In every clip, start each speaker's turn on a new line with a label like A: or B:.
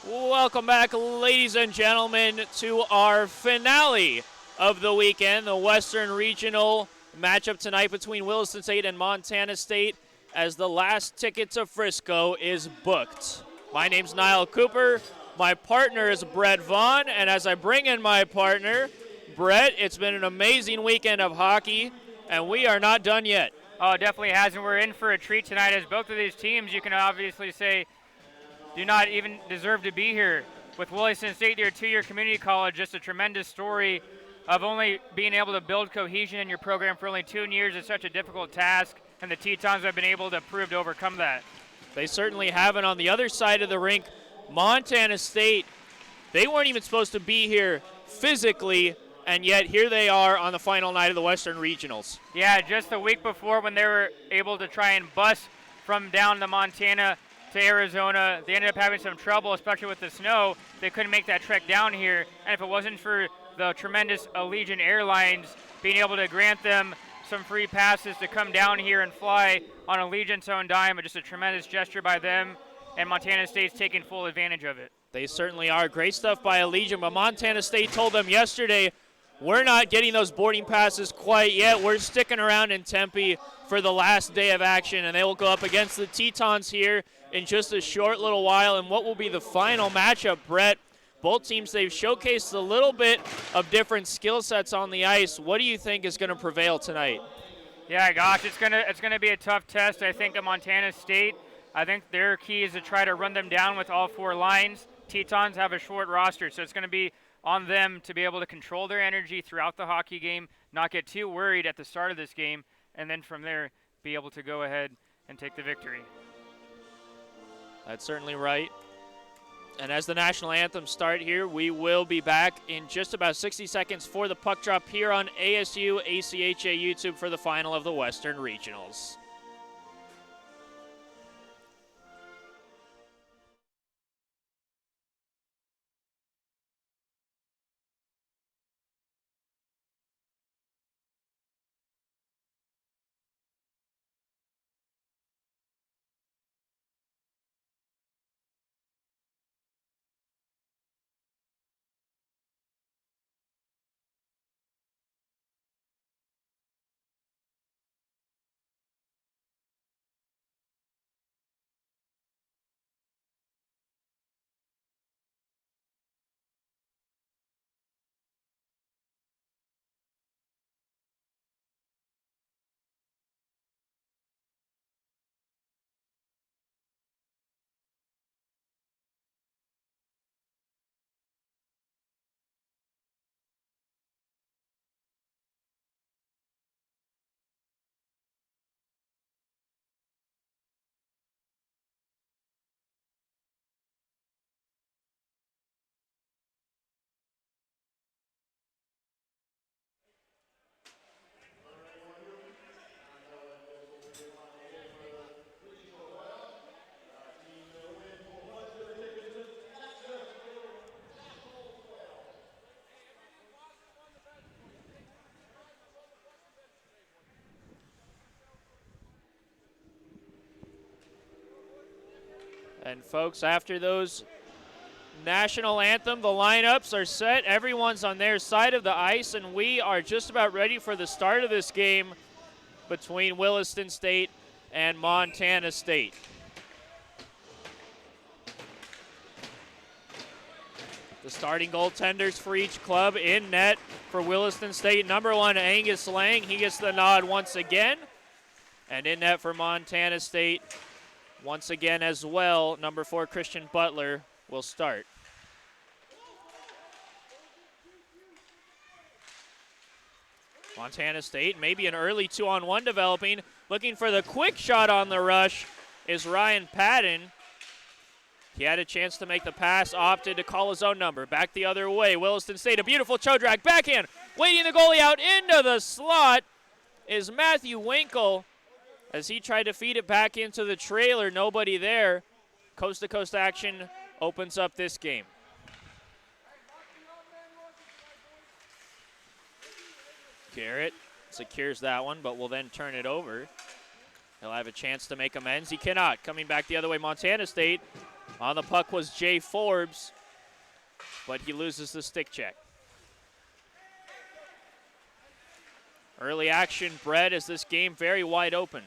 A: Welcome back, ladies and gentlemen, to our finale of the weekend, the Western Regional matchup tonight between Williston State and Montana State, as the last ticket to Frisco is booked. My name's Niall Cooper. My partner is Brett Vaughn, and as I bring in my partner, Brett, it's been an amazing weekend of hockey, and we are not done yet.
B: Oh, it definitely has, and we're in for a treat tonight, as both of these teams, you can obviously say, do not even deserve to be here. With Williston State, your two-year community college, just a tremendous story of only being able to build cohesion in your program for only 2 years is such a difficult task, and the Tetons have been able to prove to overcome that.
A: They certainly haven't. On the other side of the rink, Montana State, they weren't even supposed to be here physically, and yet here they are on the final night of the Western Regionals.
B: Yeah, just the week before when they were able to try and bus from down to Montana to Arizona, they ended up having some trouble, especially with the snow. They couldn't make that trek down here, and if it wasn't for the tremendous Allegiant Airlines being able to grant them some free passes to come down here and fly on Allegiant's own dime, just a tremendous gesture by them, and Montana State's taking full advantage of it.
A: They certainly are. Great stuff by Allegiant, but Montana State told them yesterday, we're not getting those boarding passes quite yet. We're sticking around in Tempe for the last day of action, and they will go up against the Tetons here in just a short little while. And what will be the final matchup, Brett? Both teams, they've showcased a little bit of different skill sets on the ice. What do you think is going to prevail tonight?
B: Yeah, gosh, it's gonna be a tough test, I think, at Montana State. I think their key is to try to run them down with all 4 lines. Tetons have a short roster, so it's going to be on them to be able to control their energy throughout the hockey game, not get too worried at the start of this game, and then from there be able to go ahead and take the victory.
A: That's certainly right. And as the national anthem start here, we will be back in just about 60 seconds for the puck drop here on ASU ACHA YouTube for the final of the Western Regionals. And folks, after those national anthem, the lineups are set. Everyone's on their side of the ice, and we are just about ready for the start of this game between Williston State and Montana State. The starting goaltenders for each club in net for Williston State. Number 1, Angus Lang. He gets the nod once again. And in net for Montana State, once again as well, number 4, Christian Butler will start. Montana State, maybe an early 2-on-1 developing. Looking for the quick shot on the rush is Ryan Patton. He had a chance to make the pass, opted to call his own number. Back the other way, Williston State, a beautiful toe drag, backhand, waiting the goalie out into the slot is Matthew Winkle. As he tried to feed it back into the trailer, nobody there. Coast-to-coast action opens up this game. Garrett secures that one, but will then turn it over. He'll have a chance to make amends. He cannot. Coming back the other way, Montana State On the puck was Jay Forbes, but he loses the stick check. Early action bred as this game very wide open.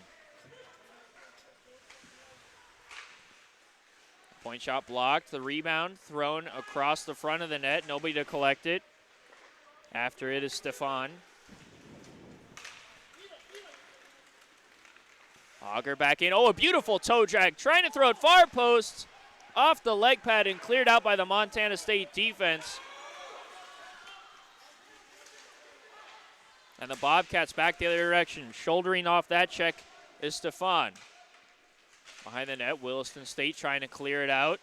A: Point shot blocked, the rebound thrown across the front of the net, nobody to collect it. After it is Stefan. Auger back in, oh, a beautiful toe drag, trying to throw it far post, off the leg pad and cleared out by the Montana State defense. And the Bobcats back the other direction, shouldering off that check is Stefan. Behind the net, Williston State trying to clear it out.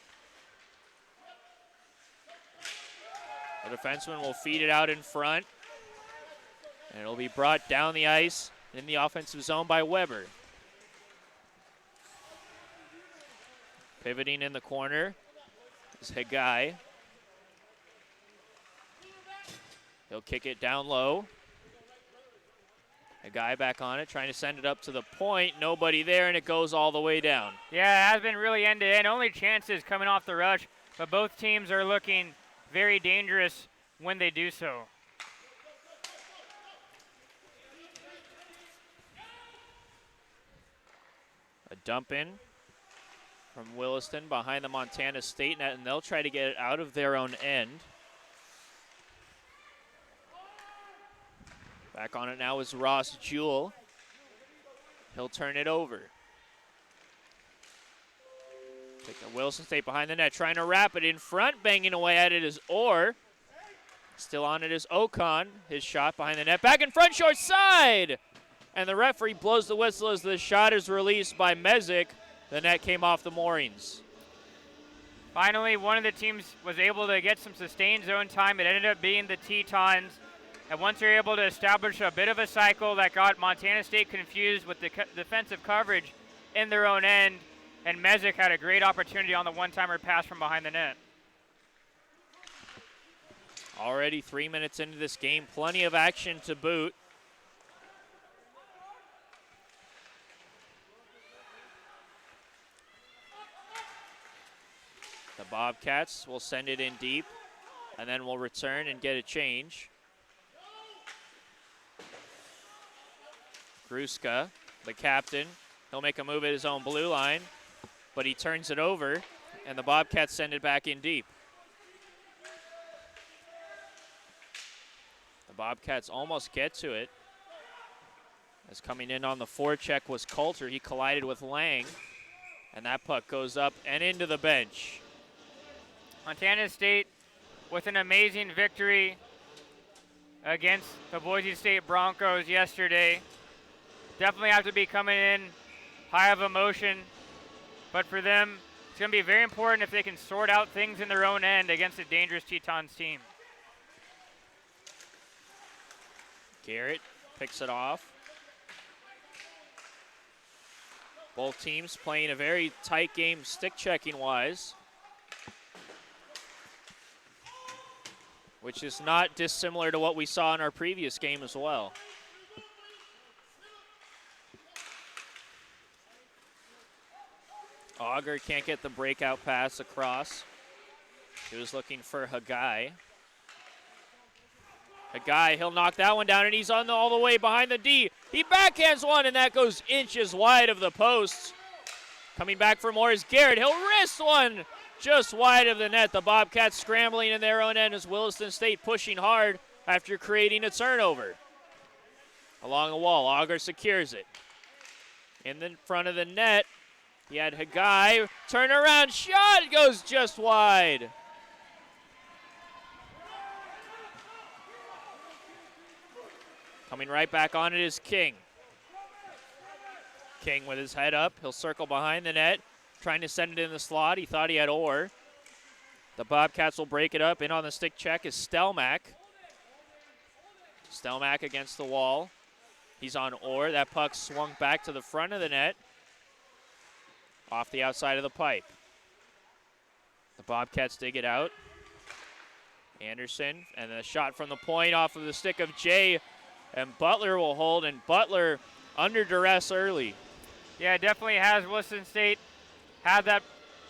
A: The defenseman will feed it out in front. And it'll be brought down the ice in the offensive zone by Weber. Pivoting in the corner is Higai. He'll kick it down low. A guy back on it, trying to send it up to the point. Nobody there, and it goes all the way down.
B: Yeah, it has been really end-to-end. Only chances coming off the rush, but both teams are looking very dangerous when they do so.
A: A dump in from Williston behind the Montana State net, and they'll try to get it out of their own end. Back on it now is Ross Jewell. He'll turn it over. Take the Williston State behind the net, trying to wrap it in front. Banging away at it is Orr. Still on it is Ocon. His shot behind the net. Back in front, short side! And the referee blows the whistle as the shot is released by Mezek. The net came off the moorings.
B: Finally, one of the teams was able to get some sustained zone time. It ended up being the Tetons. And once they're able to establish a bit of a cycle that got Montana State confused with the defensive coverage in their own end, and Mezek had a great opportunity on the one-timer pass from behind the net.
A: Already 3 minutes into this game, plenty of action to boot. The Bobcats will send it in deep, and then will return and get a change. Gruska, the captain, he'll make a move at his own blue line, but he turns it over, and the Bobcats send it back in deep. The Bobcats almost get to it. As coming in on the forecheck was Coulter. He collided with Lang, and that puck goes up and into the bench.
B: Montana State with an amazing victory against the Boise State Broncos yesterday. Definitely have to be coming in high of emotion, but for them, it's going to be very important if they can sort out things in their own end against a dangerous Tetons team.
A: Garrett picks it off. Both teams playing a very tight game stick checking wise, which is not dissimilar to what we saw in our previous game as well. Auger can't get the breakout pass across. He was looking for Higai. Higai, he'll knock that one down, and he's on all the way behind the D. He backhands one, and that goes inches wide of the post. Coming back for more is Garrett. He'll wrist one just wide of the net. The Bobcats scrambling in their own end as Williston State pushing hard after creating a turnover. Along the wall, Auger secures it. In the front of the net, he had Higai, turn around, shot, it goes just wide. Coming right back on it is King. King with his head up, he'll circle behind the net, trying to send it in the slot. He thought he had Orr. The Bobcats will break it up. In on the stick check is Stelmack. Stelmack against the wall. He's on Orr. That puck swung back to the front of the net. Off the outside of the pipe. The Bobcats dig it out. Anderson, and a shot from the point off of the stick of Jay, and Butler will hold, and Butler under duress early.
B: Yeah, it definitely has. Williston State had that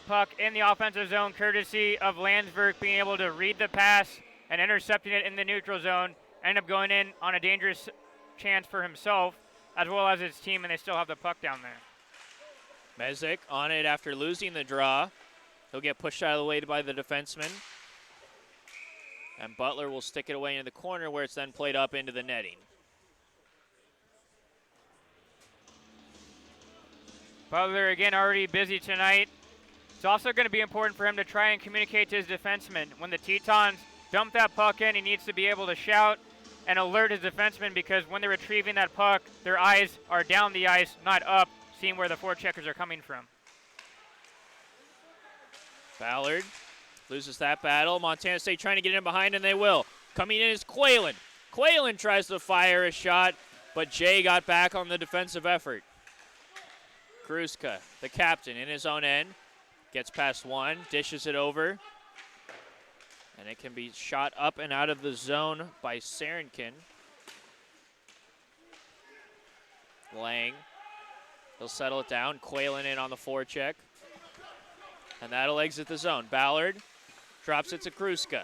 B: puck in the offensive zone, courtesy of Landsberg being able to read the pass and intercepting it in the neutral zone. Ended up going in on a dangerous chance for himself as well as his team, and they still have the puck down there.
A: Mezek on it after losing the draw. He'll get pushed out of the way by the defenseman. And Butler will stick it away in the corner where it's then played up into the netting.
B: Butler, again, already busy tonight. It's also going to be important for him to try and communicate to his defenseman. When the Tetons dump that puck in, he needs to be able to shout and alert his defenseman, because when they're retrieving that puck, their eyes are down the ice, not up, seeing where the forecheckers are coming from.
A: Ballard loses that battle. Montana State trying to get in behind, and they will. Coming in is Quaylen. Quaylen tries to fire a shot, but Jay got back on the defensive effort. Kruska, the captain, in his own end. Gets past one, dishes it over. And it can be shot up and out of the zone by Sarenkin. Lang. He'll settle it down. Quaylen in on the forecheck. And that'll exit the zone. Ballard drops it to Kruska.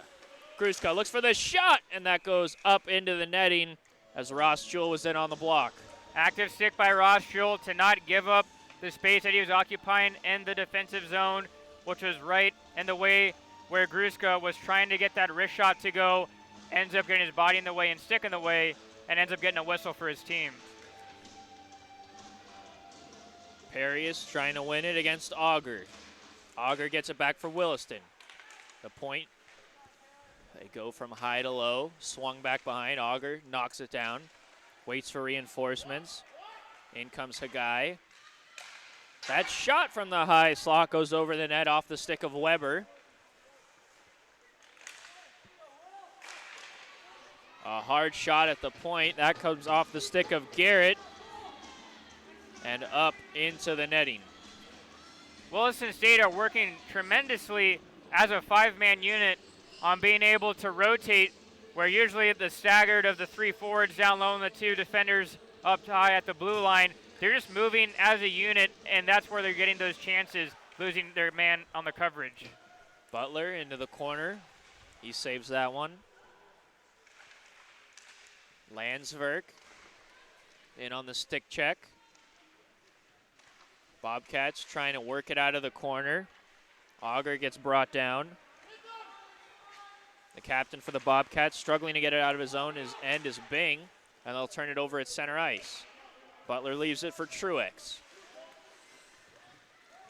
A: Kruska looks for the shot, and that goes up into the netting as Ross Jewell was in on the block.
B: Active stick by Ross Jewell to not give up the space that he was occupying in the defensive zone, which was right in the way where Gruska was trying to get that wrist shot to go, ends up getting his body in the way and stick in the way, and ends up getting a whistle for his team.
A: Perry is trying to win it against Auger. Auger gets it back for Williston. The point, they go from high to low, swung back behind. Auger knocks it down, waits for reinforcements. In comes Hagai. That shot from the high slot goes over the net off the stick of Weber. A hard shot at the point. That comes off the stick of Garrett and up into the netting.
B: Williston State are working tremendously as a five-man unit on being able to rotate, where usually the staggered of the three forwards down low and the two defenders up high at the blue line. They're just moving as a unit, and that's where they're getting those chances, losing their man on the coverage.
A: Butler into the corner. He saves that one. Landsberg in on the stick check. Bobcats trying to work it out of the corner. Auger gets brought down. The captain for the Bobcats struggling to get it out of his own end is Bing, and they'll turn it over at center ice. Butler leaves it for Truex.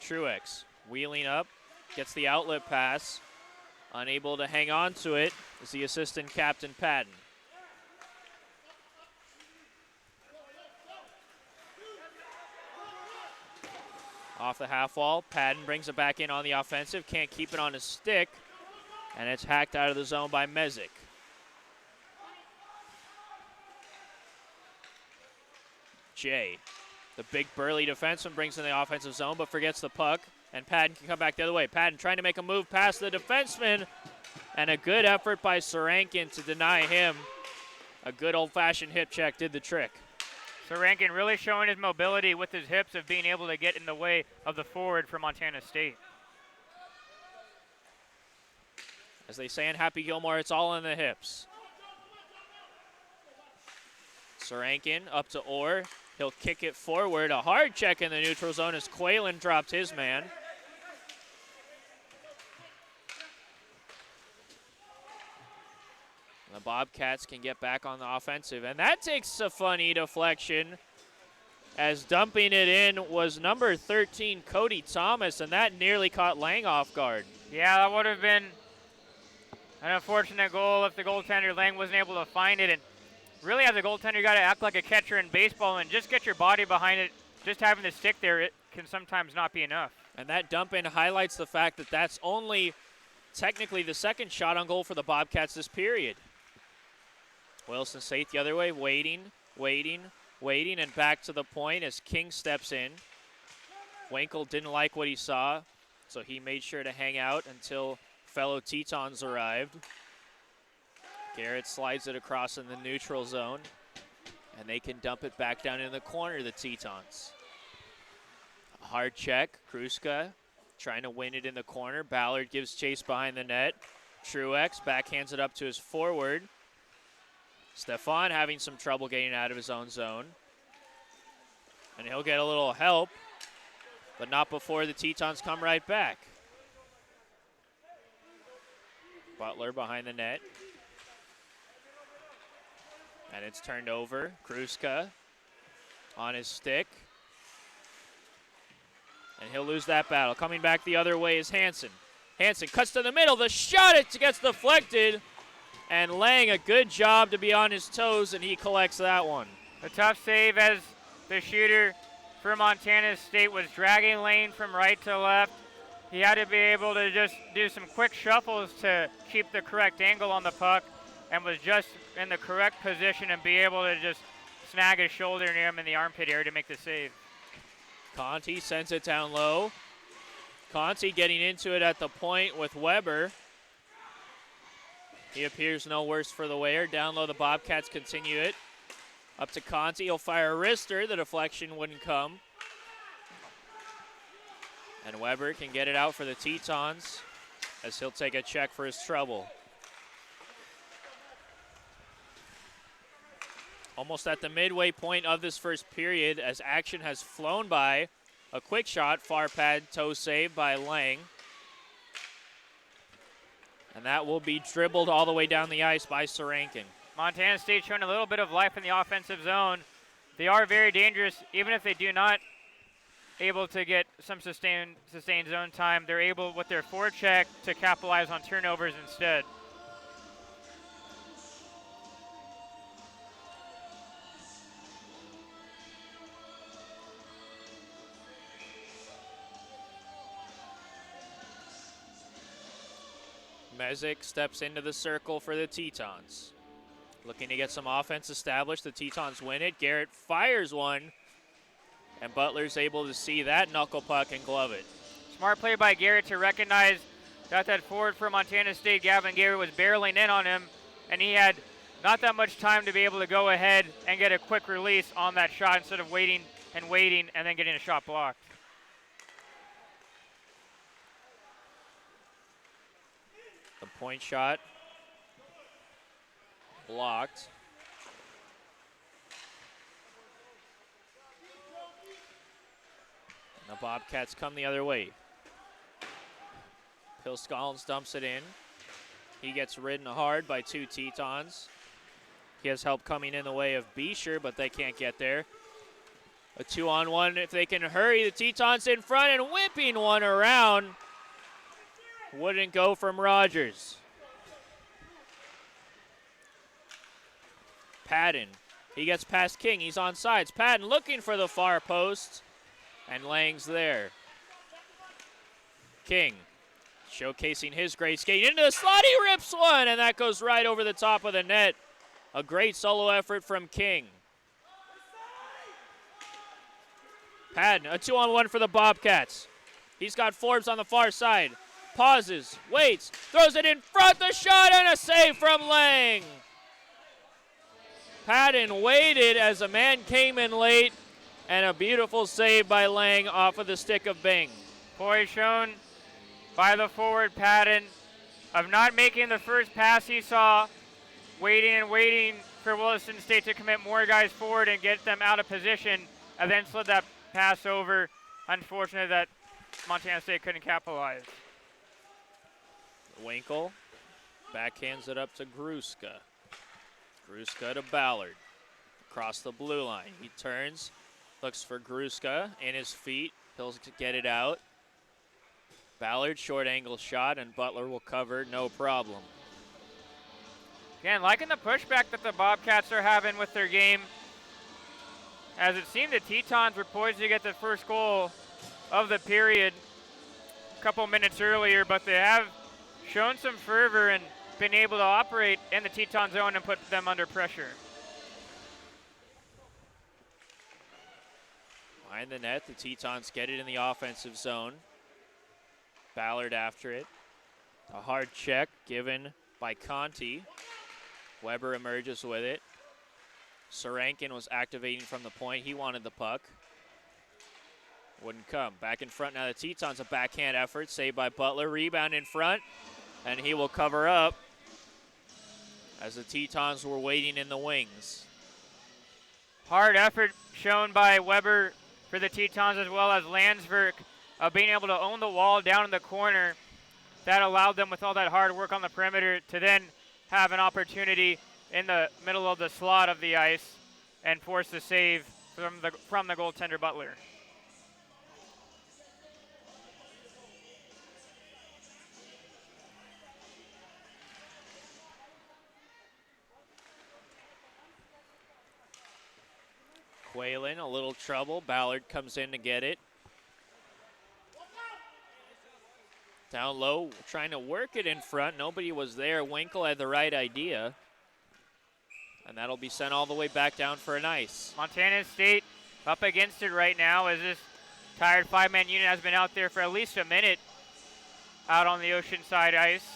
A: Truex wheeling up, gets the outlet pass. Unable to hang on to it is the assistant captain, Patton. Off the half wall, Patton brings it back in on the offensive, can't keep it on his stick, and it's hacked out of the zone by Mezek. Jay, the big burly defenseman, brings in the offensive zone but forgets the puck, and Patton can come back the other way. Patton trying to make a move past the defenseman, and a good effort by Sarankin to deny him. A good old-fashioned hip check did the trick.
B: Sarankin really showing his mobility with his hips of being able to get in the way of the forward for Montana State.
A: As they say in Happy Gilmore, it's all in the hips. Sarankin up to Orr. He'll kick it forward. A hard check in the neutral zone as Quaylen dropped his man. The Bobcats can get back on the offensive, and that takes a funny deflection, as dumping it in was number 13, Cody Thomas, and that nearly caught Lang off guard.
B: Yeah, that would have been an unfortunate goal if the goaltender, Lang, wasn't able to find it. And really, as a goaltender, you got to act like a catcher in baseball and just get your body behind it. Just having the stick there, it can sometimes not be enough.
A: And that dump in highlights the fact that that's only technically the second shot on goal for the Bobcats this period. Wilson State the other way, waiting, and back to the point as King steps in. Winkle didn't like what he saw, so he made sure to hang out until fellow Tetons arrived. Garrett slides it across in the neutral zone, and they can dump it back down in the corner, the Tetons. A hard check, Kruska trying to win it in the corner. Ballard gives chase behind the net. Truex backhands it up to his forward. Stefan having some trouble getting out of his own zone. And he'll get a little help, but not before the Tetons come right back. Butler behind the net. And it's turned over. Kruska on his stick. And he'll lose that battle. Coming back the other way is Hansen. Hansen cuts to the middle. The shot, it gets deflected. And Lang, a good job to be on his toes, and he collects that one.
B: A tough save as the shooter for Montana State was dragging Lane from right to left. He had to be able to just do some quick shuffles to keep the correct angle on the puck and was just in the correct position and be able to just snag his shoulder near him in the armpit area to make the save.
A: Conti sends it down low. Conti getting into it at the point with Weber. He appears no worse for the wear. Down low, the Bobcats continue it. Up to Conti, he'll fire a wrister. The deflection wouldn't come. And Weber can get it out for the Tetons as he'll take a check for his trouble. Almost at the midway point of this first period as action has flown by. A quick shot, far pad, toe save by Lang. And that will be dribbled all the way down the ice by Sorankin.
B: Montana State showing a little bit of life in the offensive zone. They are very dangerous, even if they do not able to get some sustained zone time. They're able, with their forecheck, to capitalize on turnovers instead.
A: Mezek steps into the circle for the Tetons. Looking to get some offense established. The Tetons win it. Garrett fires one. And Butler's able to see that knuckle puck and glove it.
B: Smart play by Garrett to recognize that forward for Montana State, Gavin Garrett, was barreling in on him. And he had not that much time to be able to go ahead and get a quick release on that shot instead of waiting and then getting a shot blocked.
A: The point shot blocked. And the Bobcats come the other way. Pilscollins dumps it in. He gets ridden hard by two Tetons. He has help coming in the way of Beecher, but they can't get there. A 2-on-1 if they can hurry. The Tetons in front and whipping one around. Wouldn't go from Rogers. Padden. He gets past King. He's on sides. Padden looking for the far post. And Lang's there. King showcasing his great skate into the slot. He rips one, and that goes right over the top of the net. A great solo effort from King. Padden, a 2-on-1 for the Bobcats. He's got Forbes on the far side. Pauses, waits, throws it in front, the shot, and a save from Lang. Padden waited as a man came in late, and a beautiful save by Lang off of the stick of Bing.
B: Poise shown by the forward Padden of not making the first pass he saw, waiting for Williston State to commit more guys forward and get them out of position, and then slid that pass over. Unfortunate that Montana State couldn't capitalize.
A: Winkle backhands it up to Gruska. Gruska to Ballard. Across the blue line. He turns, looks for Gruska in his feet. He'll get it out. Ballard, short angle shot, and Butler will cover, no problem.
B: Again, liking the pushback that the Bobcats are having with their game. As it seemed the Tetons were poised to get the first goal of the period a couple minutes earlier, but they have shown some fervor and been able to operate in the Teton zone and put them under pressure.
A: Behind the net, the Tetons get it in the offensive zone. Ballard after it. A hard check given by Conti. Weber emerges with it. Sorankin was activating from the point. He wanted the puck. Wouldn't come. Back in front now. The Tetons, a backhand effort. Saved by Butler. Rebound in front. And he will cover up as the Tetons were waiting in the wings.
B: Hard effort shown by Weber for the Tetons, as well as Landsberg being able to own the wall down in the corner. That allowed them, with all that hard work on the perimeter, to then have an opportunity in the middle of the slot of the ice and force the save from the goaltender Butler.
A: Quaylen, a little trouble. Ballard comes in to get it. Down low, trying to work it in front. Nobody was there. Winkle had the right idea. And that'll be sent all the way back down for an ice.
B: Montana State up against it right now, as this tired five-man unit has been out there for at least a minute out on the Oceanside ice.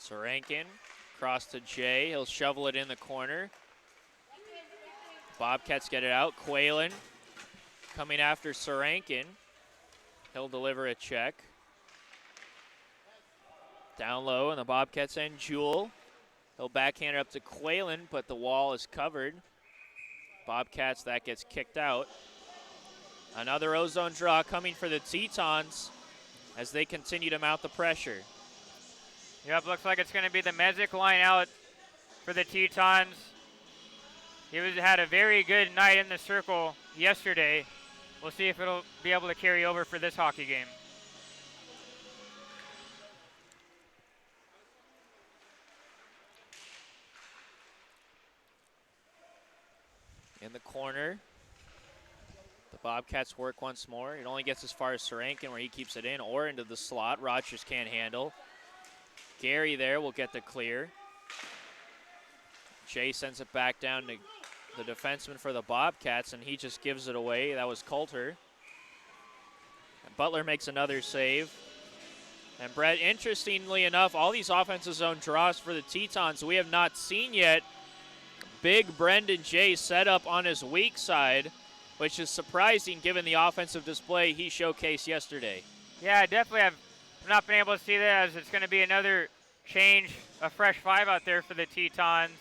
A: Sarankin across to Jay. He'll shovel it in the corner. Bobcats get it out. Quaylen coming after Sarankin. He'll deliver a check. Down low, and the Bobcats end Jewell. He'll backhand it up to Quaylen, but the wall is covered. Bobcats, that gets kicked out. Another ozone draw coming for the Tetons as they continue to mount the pressure.
B: Yep, looks like it's going to be the Mezek line out for the Tetons. He had a very good night in the circle yesterday. We'll see if it'll be able to carry over for this hockey game.
A: In the corner, the Bobcats work once more. It only gets as far as Sarankin, where he keeps it in, or into the slot. Rogers can't handle. Gary there will get the clear. Jay sends it back down to the defenseman for the Bobcats, and he just gives it away. That was Coulter. And Butler makes another save. And Brett, interestingly enough, all these offensive zone draws for the Tetons we have not seen yet. Big Brendan Jay set up on his weak side, which is surprising given the offensive display he showcased yesterday.
B: Yeah, definitely have not been able to see that, as it's going to be another change, a fresh five out there for the Tetons.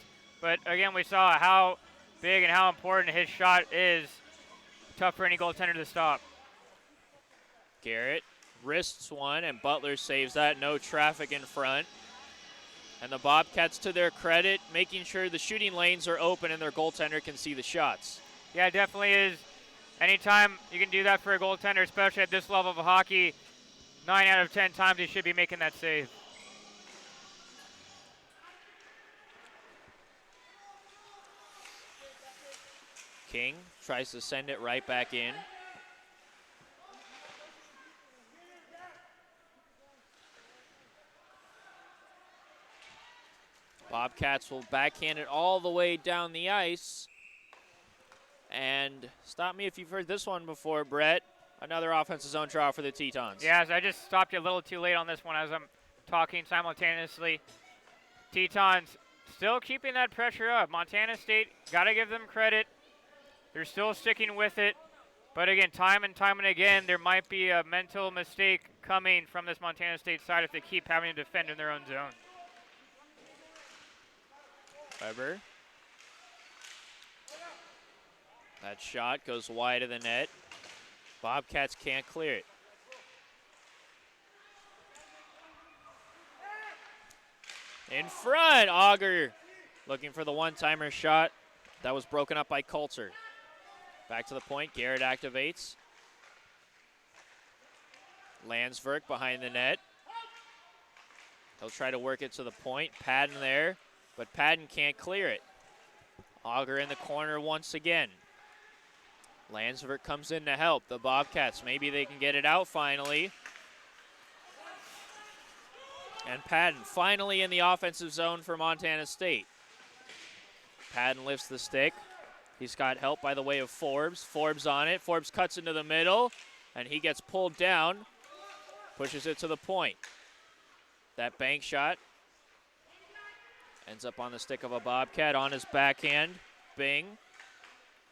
B: But again, we saw how big and how important his shot is. Tough for any goaltender to stop.
A: Garrett wrists one, and Butler saves that. No traffic in front. And the Bobcats, to their credit, making sure the shooting lanes are open and their goaltender can see the shots.
B: Yeah, it definitely is. Anytime you can do that for a goaltender, especially at this level of hockey, 9 out of 10 times he should be making that save.
A: King tries to send it right back in. Bobcats will backhand it all the way down the ice. And stop me if you've heard this one before, Brett. Another offensive zone draw for the Tetons.
B: Yeah, so I just stopped you a little too late on this one as I'm talking simultaneously. Tetons still keeping that pressure up. Montana State, got to give them credit. They're still sticking with it. But again, time and again, there might be a mental mistake coming from this Montana State side if they keep having to defend in their own zone.
A: Weber. That shot goes wide of the net. Bobcats can't clear it. In front, Auger looking for the one-timer shot. That was broken up by Coulter. Back to the point, Garrett activates. Landsberg behind the net. He'll try to work it to the point. Padden there, but Padden can't clear it. Auger in the corner once again. Landsberg comes in to help the Bobcats. Maybe they can get it out finally. And Padden finally in the offensive zone for Montana State. Padden lifts the stick. He's got help by the way of Forbes. Forbes on it. Forbes cuts into the middle, and he gets pulled down, pushes it to the point. That bank shot Ends up on the stick of a Bobcat on his backhand. Bing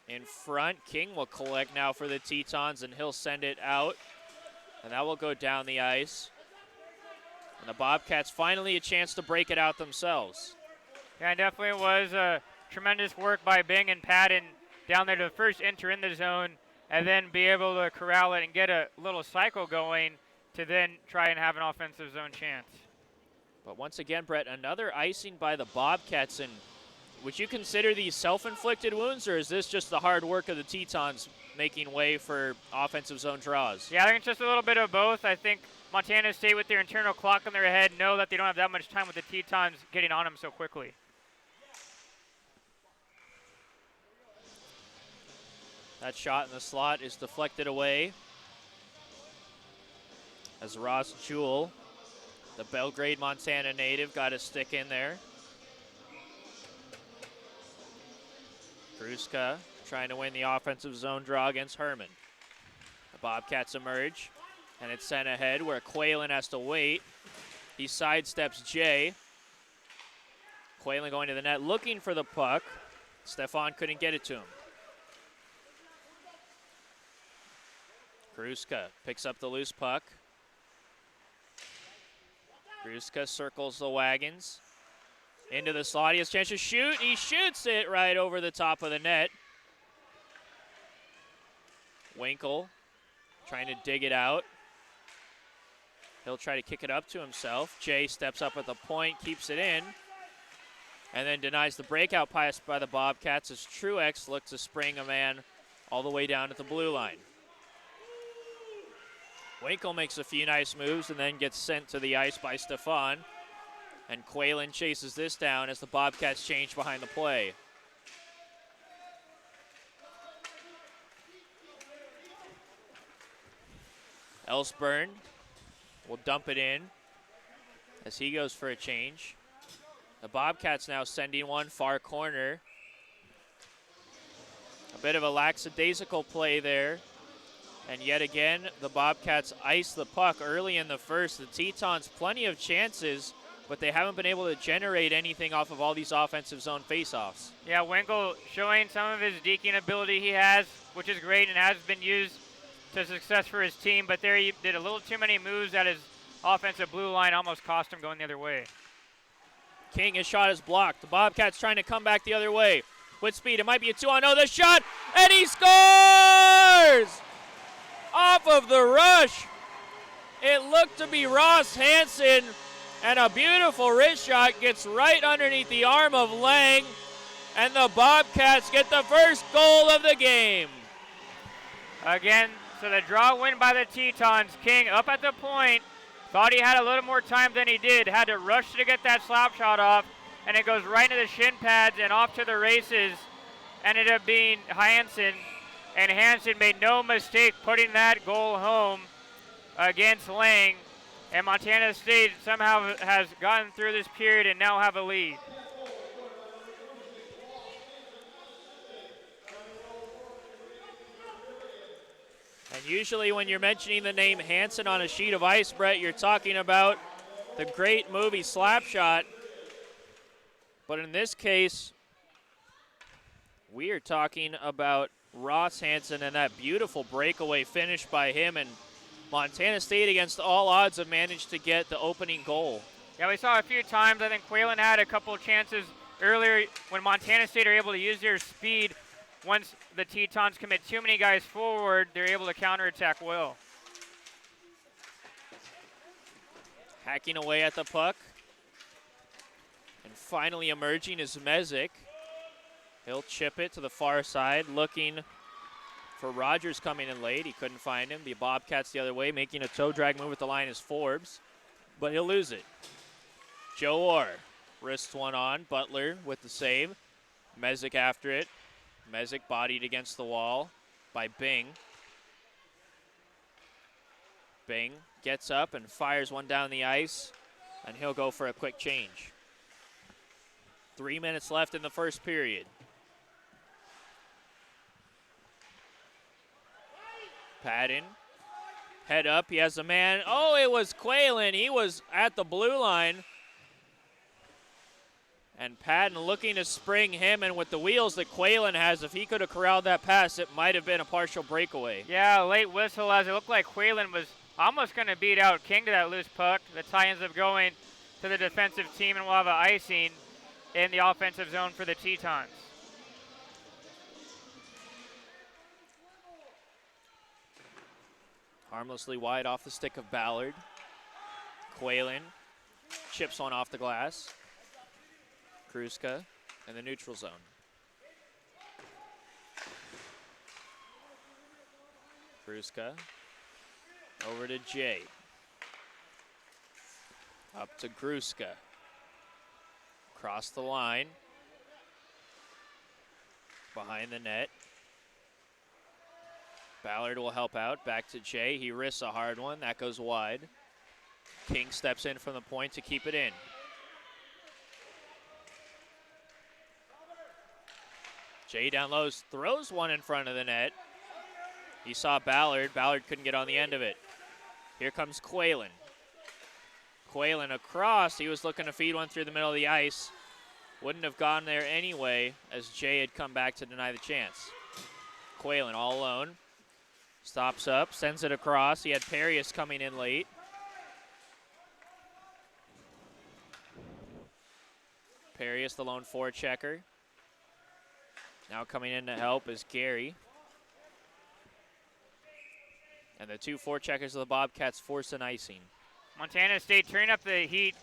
A: in front. King will collect now for the Tetons, and he'll send it out. And that will go down the ice. And the Bobcats finally a chance to break it out themselves.
B: Yeah, it definitely was tremendous work by Bing and Patton down there to first enter in the zone and then be able to corral it and get a little cycle going to then try and have an offensive zone chance.
A: But once again, Brett, another icing by the Bobcats. And would you consider these self-inflicted wounds, or is this just the hard work of the Tetons making way for offensive zone draws?
B: Yeah, I think it's just a little bit of both. I think Montana State, with their internal clock on their head, know that they don't have that much time with the Tetons getting on them so quickly.
A: That shot in the slot is deflected away as Ross Jewell, the Belgrade, Montana native, got a stick in there. Kruska trying to win the offensive zone draw against Herman. The Bobcats emerge, and it's sent ahead where Quaylen has to wait. He sidesteps Jay. Quaylen going to the net looking for the puck. Stefan couldn't get it to him. Kruska picks up the loose puck. Kruska circles the wagons. Into the slot, he has a chance to shoot. He shoots it right over the top of the net. Winkle trying to dig it out. He'll try to kick it up to himself. Jay steps up at the point, keeps it in, and then denies the breakout pass by the Bobcats as Truex looks to spring a man all the way down at the blue line. Winkle makes a few nice moves and then gets sent to the ice by Stefan. And Quaylen chases this down as the Bobcats change behind the play. Elsburn will dump it in as he goes for a change. The Bobcats now sending one far corner. A bit of a lackadaisical play there. And yet again, the Bobcats ice the puck early in the first. The Tetons, plenty of chances, but they haven't been able to generate anything off of all these offensive zone faceoffs.
B: Yeah, Winkle showing some of his deking ability he has, which is great and has been used to success for his team, but there he did a little too many moves at his offensive blue line, almost cost him going the other way.
A: King, his shot is blocked. The Bobcats trying to come back the other way with speed. It might be a 2-on-0. The shot, and he scores! Off of the rush. It looked to be Ross Hansen, and a beautiful wrist shot gets right underneath the arm of Lang, and the Bobcats get the first goal of the game.
B: Again, so the draw win by the Tetons. King up at the point, thought he had a little more time than he did, had to rush to get that slap shot off, and it goes right into the shin pads and off to the races. Ended up being Hansen. And Hansen made no mistake putting that goal home against Lang. And Montana State somehow has gotten through this period and now have a lead.
A: And usually when you're mentioning the name Hansen on a sheet of ice, Brett, you're talking about the great movie Slapshot. But in this case, we are talking about Ross Hansen and that beautiful breakaway finish by him, and Montana State against all odds have managed to get the opening goal.
B: Yeah, we saw a few times. I think Quaylen had a couple of chances earlier when Montana State are able to use their speed. Once the Tetons commit too many guys forward, they're able to counterattack well.
A: Hacking away at the puck. And finally emerging is Mezek. He'll chip it to the far side, looking for Rogers coming in late. He couldn't find him. The Bobcats the other way, making a toe drag move at the line is Forbes, but he'll lose it. Joe Orr wrists one on. Butler with the save. Mezek after it. Mezek bodied against the wall by Bing. Bing gets up and fires one down the ice, and he'll go for a quick change. 3 minutes left in the first period. Patton, head up, he has a man. Oh, it was Quaylen. He was at the blue line. And Patton looking to spring him, and with the wheels that Quaylen has, if he could have corralled that pass, it might have been a partial breakaway.
B: Yeah, late whistle as it looked like Quaylen was almost going to beat out King to that loose puck. The tie ends up going to the defensive team, and we'll have an icing in the offensive zone for the Tetons.
A: Harmlessly wide off the stick of Ballard. Quaylen chips one off the glass. Kruska in the neutral zone. Kruska over to Jay. Up to Kruska. Across the line. Behind the net. Ballard will help out. Back to Jay. He risks a hard one. That goes wide. King steps in from the point to keep it in. Jay down low, throws one in front of the net. He saw Ballard. Ballard couldn't get on the end of it. Here comes Quaylen. Quaylen across. He was looking to feed one through the middle of the ice. Wouldn't have gone there anyway, as Jay had come back to deny the chance. Quaylen all alone. Stops up, sends it across. He had Perius coming in late. Perius, the lone forechecker. Now coming in to help is Gary. And the two forecheckers of the Bobcats force an icing.
B: Montana State turning up the heat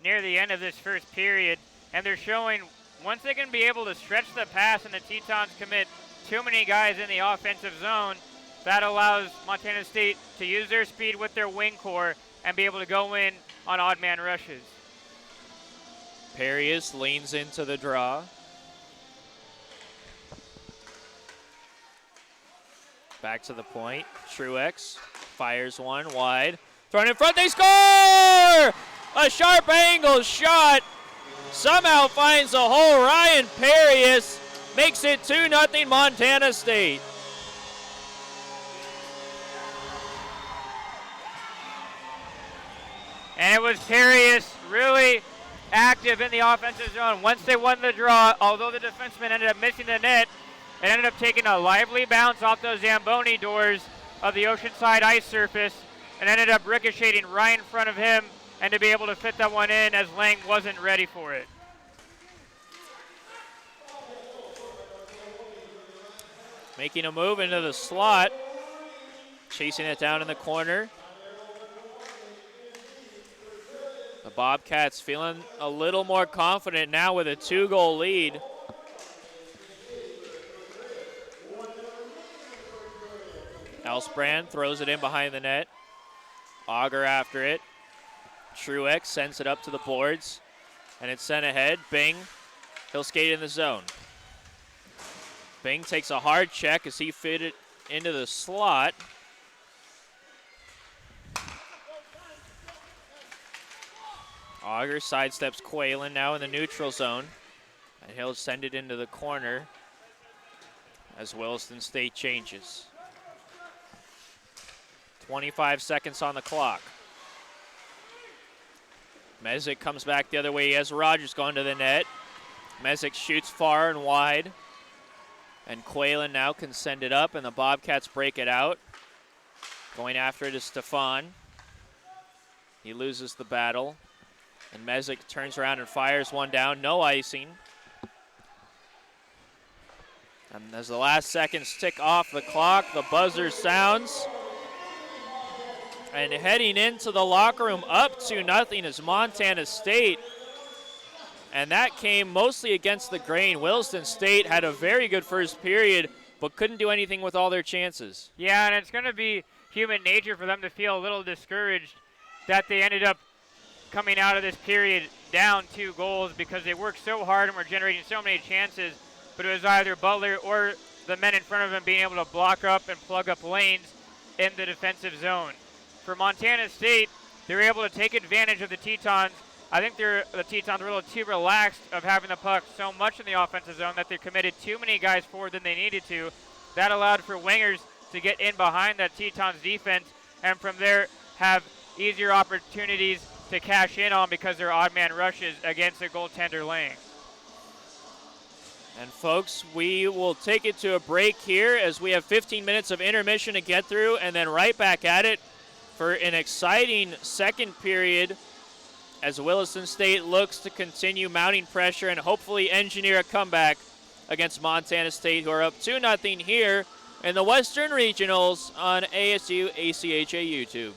B: near the end of this first period, and they're showing once they can be able to stretch the pass and the Tetons commit too many guys in the offensive zone, that allows Montana State to use their speed with their wing core and be able to go in on odd man rushes.
A: Perius leans into the draw. Back to the point. Truex fires one wide. Thrown in front, they score! A sharp angle shot. Somehow finds a hole. Ryan Perius makes it 2-0 Montana State.
B: And it was Perius really active in the offensive zone. Once they won the draw, although the defenseman ended up missing the net, it ended up taking a lively bounce off those Zamboni doors of the Oceanside ice surface and ended up ricocheting right in front of him, and to be able to fit that one in as Lang wasn't ready for it.
A: Making a move into the slot. Chasing it down in the corner. The Bobcats feeling a little more confident now with a 2-goal lead. Elsbrand throws it in behind the net. Auger after it. Truex sends it up to the boards, and it's sent ahead. Bing, he'll skate in the zone. Bing takes a hard check as he fit it into the slot. Auger sidesteps Quaylen now in the neutral zone, and he'll send it into the corner as Williston State changes. 25 seconds on the clock. Mezek comes back the other way. He has Rogers going to the net. Mezek shoots far and wide. And Quaylen now can send it up, and the Bobcats break it out. Going after it is Stefan. He loses the battle. And Mezek turns around and fires one down. No icing. And as the last seconds tick off the clock, the buzzer sounds. And heading into the locker room up 2-0 is Montana State. And that came mostly against the grain. Williston State had a very good first period, but couldn't do anything with all their chances.
B: Yeah, and it's going to be human nature for them to feel a little discouraged that they ended up coming out of this period down 2 goals because they worked so hard and were generating so many chances, but it was either Butler or the men in front of him being able to block up and plug up lanes in the defensive zone. For Montana State, they were able to take advantage of the Tetons. I think the Tetons were a little too relaxed of having the puck so much in the offensive zone that they committed too many guys forward than they needed to. That allowed for wingers to get in behind that Tetons defense, and from there have easier opportunities to cash in on because they're odd man rushes against the goaltender Lang.
A: And folks, we will take it to a break here as we have 15 minutes of intermission to get through and then right back at it for an exciting second period as Williston State looks to continue mounting pressure and hopefully engineer a comeback against Montana State, who are up 2-0 here in the Western Regionals on ASU ACHA YouTube.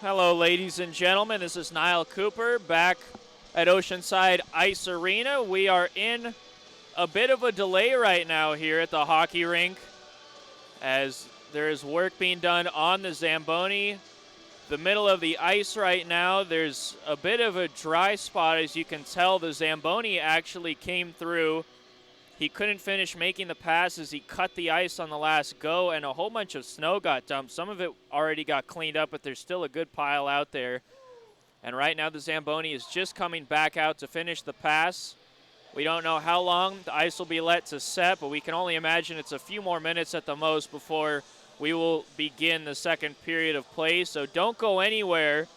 A: Hello, ladies and gentlemen. This is Niall Cooper back at Oceanside Ice Arena. We are in a bit of a delay right now here at the hockey rink as there is work being done on the Zamboni. The middle of the ice right now, there's a bit of a dry spot. As you can tell, the Zamboni actually came through. He couldn't finish making the pass as he cut the ice on the last go, and a whole bunch of snow got dumped. Some of it already got cleaned up, but there's still a good pile out there. And right now the Zamboni is just coming back out to finish the pass. We don't know how long the ice will be let to set, but we can only imagine it's a few more minutes at the most before we will begin the second period of play. So don't go anywhere.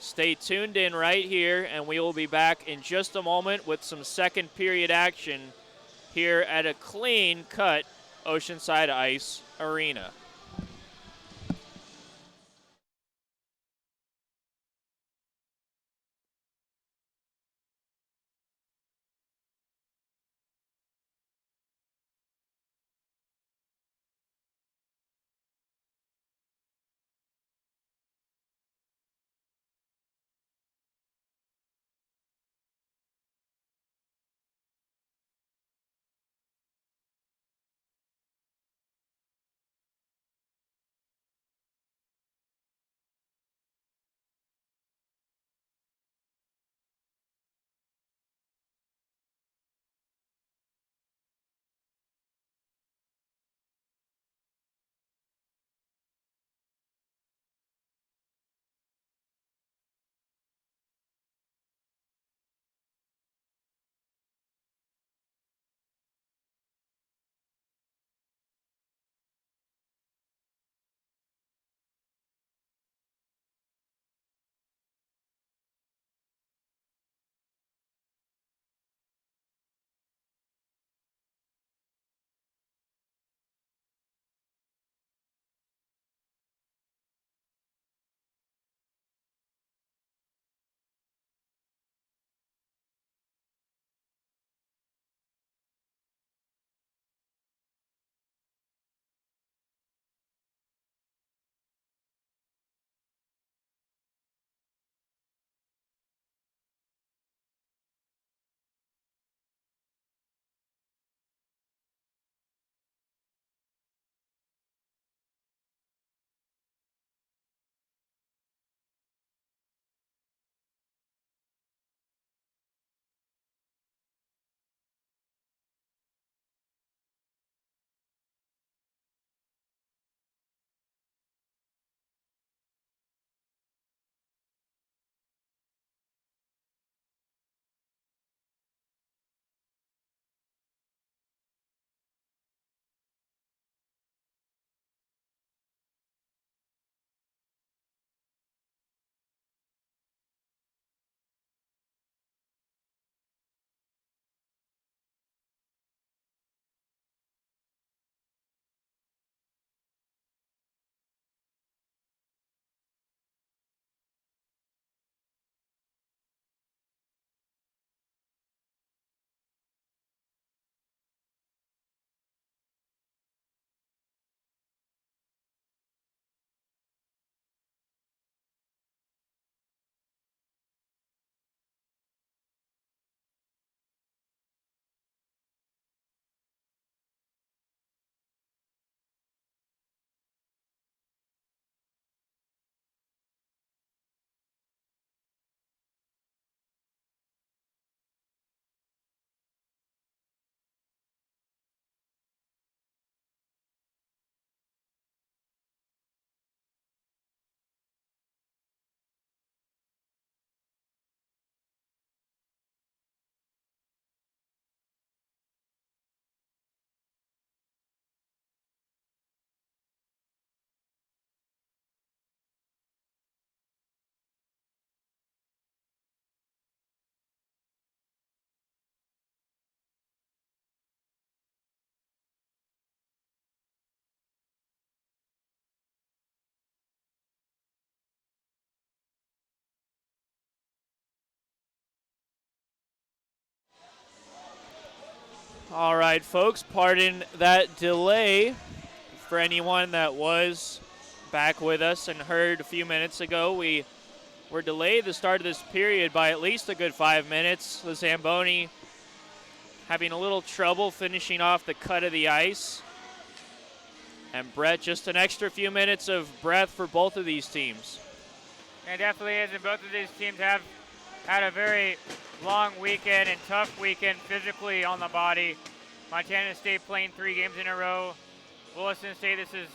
A: Stay tuned in right here, and we will be back in just a moment with some second period action here at a clean-cut Oceanside Ice Arena. All right, folks, pardon that delay for anyone that was back with us and heard a few minutes ago, we were delayed the start of this period by at least a good 5 minutes. The Zamboni having a little trouble finishing off the cut of the ice. And Brett, just an extra few minutes of breath for both of these teams.
B: It definitely is, and both of these teams have had a very long weekend and tough weekend physically on the body. Montana State playing 3 games in a row. Williston State, this is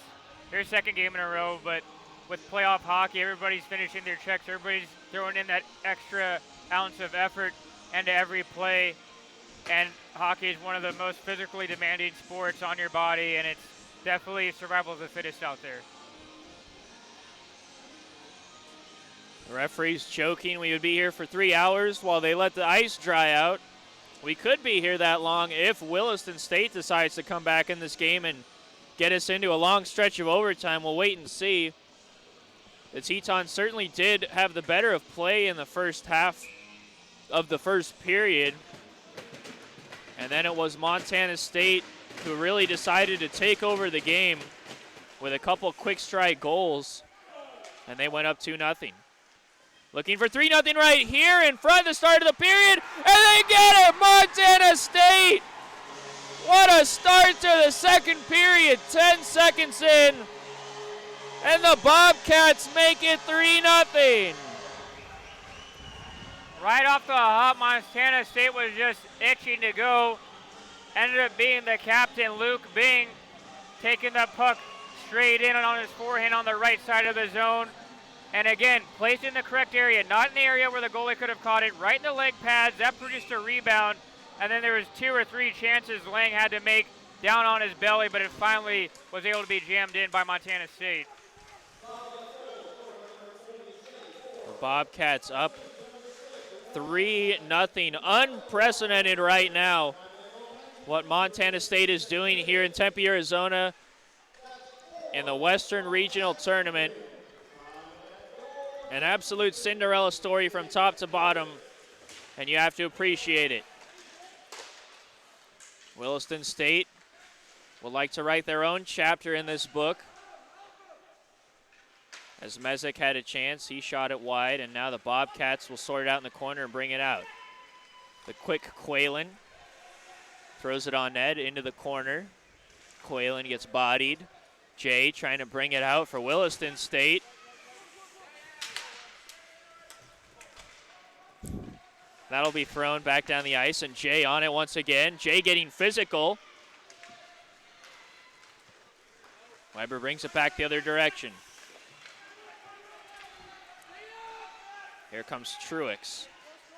B: their 2nd game in a row, but with playoff hockey, everybody's finishing their checks. Everybody's throwing in that extra ounce of effort into every play. And hockey is one of the most physically demanding sports on your body, and it's definitely survival of the fittest out there.
A: The referee's joking we would be here for 3 hours while they let the ice dry out. We could be here that long if Williston State decides to come back in this game and get us into a long stretch of overtime. We'll wait and see. The Tetons certainly did have the better of play in the first half of the first period. And then it was Montana State who really decided to take over the game with a couple quick strike goals. And they went up 2-0. Looking for 3-0 right here in front of the start of the period, and they get it! Montana State! What a start to the second period, 10 seconds in, and the Bobcats make it 3-0.
B: Right off the hop, Montana State was just itching to go. Ended up being the captain, Luke Bing, taking the puck straight in and on his forehand on the right side of the zone. And again, placed in the correct area, not in the area where the goalie could have caught it, right in the leg pads. That produced a rebound. And then there was 2 or 3 chances Lang had to make down on his belly, but it finally was able to be jammed in by Montana State.
A: The Bobcats up 3-0. Unprecedented right now what Montana State is doing here in Tempe, Arizona in the Western Regional Tournament. An absolute Cinderella story from top to bottom, and you have to appreciate it. Williston State would like to write their own chapter in this book. As Mezek had a chance, he shot it wide, and now the Bobcats will sort it out in the corner and bring it out. The quick Quaylen throws it on net into the corner. Quaylen gets bodied. Jay trying to bring it out for Williston State. That'll be thrown back down the ice, and Jay on it once again. Jay getting physical. Weber brings it back the other direction. Here comes Truex.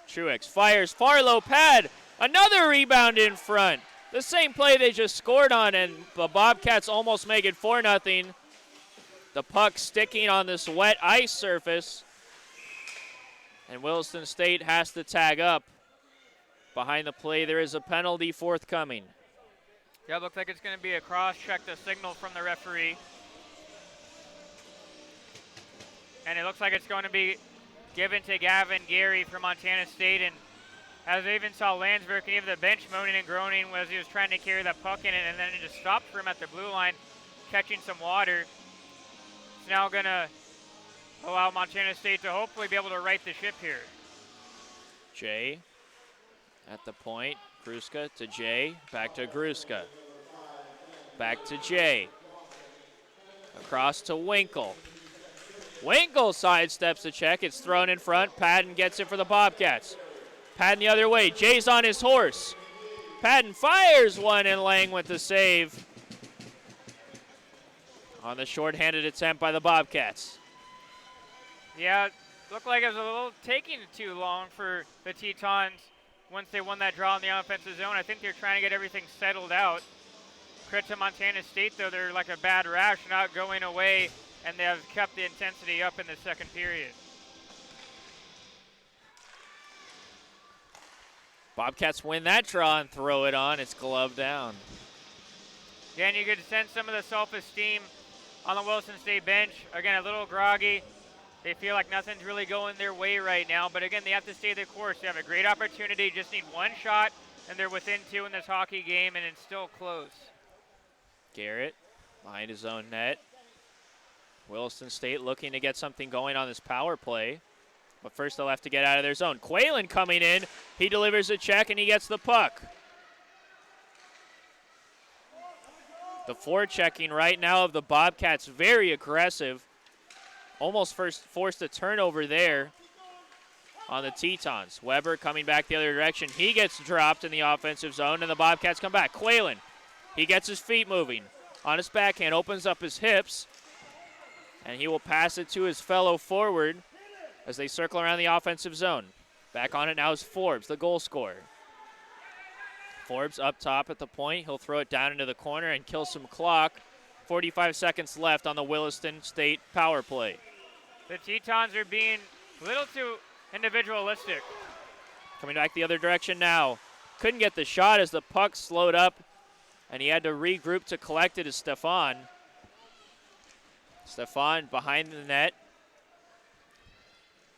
A: Truex fires far low pad. Another rebound in front. The same play they just scored on, and the Bobcats almost make it 4-0. The puck sticking on this wet ice surface. And Williston State has to tag up. Behind the play, there is a penalty forthcoming.
B: Yeah, it looks like it's going to be a cross-check, the signal from the referee. And it looks like it's going to be given to Gavin Gary from Montana State. And as I even saw Landsberg and even the bench moaning and groaning as he was trying to carry that puck in it, and then it just stopped for him at the blue line, catching some water. It's now going to allow Montana State to hopefully be able to right the ship here.
A: Jay at the point. Gruska to Jay. Back to Gruska. Back to Jay. Across to Winkle. Winkle sidesteps the check. It's thrown in front. Padden gets it for the Bobcats. Padden the other way. Jay's on his horse. Padden fires one, and Lang with the save on the shorthanded attempt by the Bobcats.
B: Yeah, it looked like it was a little taking too long for the Tetons once they won that draw in the offensive zone. I think they're trying to get everything settled out. Credit to Montana State, though, they're like a bad rash, not going away, and they have kept the intensity up in the second period.
A: Bobcats win that draw and throw it on. It's glove down.
B: Again, you could sense some of the self-esteem on the Williston State bench. Again, a little groggy. They feel like nothing's really going their way right now. But again, they have to stay the course. They have a great opportunity. Just need one shot, and they're within 2 in this hockey game, and it's still close.
A: Garrett behind his own net. Williston State looking to get something going on this power play. But first they'll have to get out of their zone. Quaylen coming in. He delivers a check and he gets the puck. The forechecking right now of the Bobcats very aggressive. Almost forced a turnover there on the Tetons. Weber coming back the other direction. He gets dropped in the offensive zone and the Bobcats come back. Quaylen, he gets his feet moving. On his backhand, opens up his hips. And he will pass it to his fellow forward as they circle around the offensive zone. Back on it now is Forbes, the goal scorer. Forbes up top at the point. He'll throw it down into the corner and kill some clock. 45 seconds left on the Williston State power play.
B: The Tetons are being a little too individualistic.
A: Coming back the other direction now. Couldn't get the shot as the puck slowed up, and he had to regroup to collect it as Stefan. Stefan behind the net.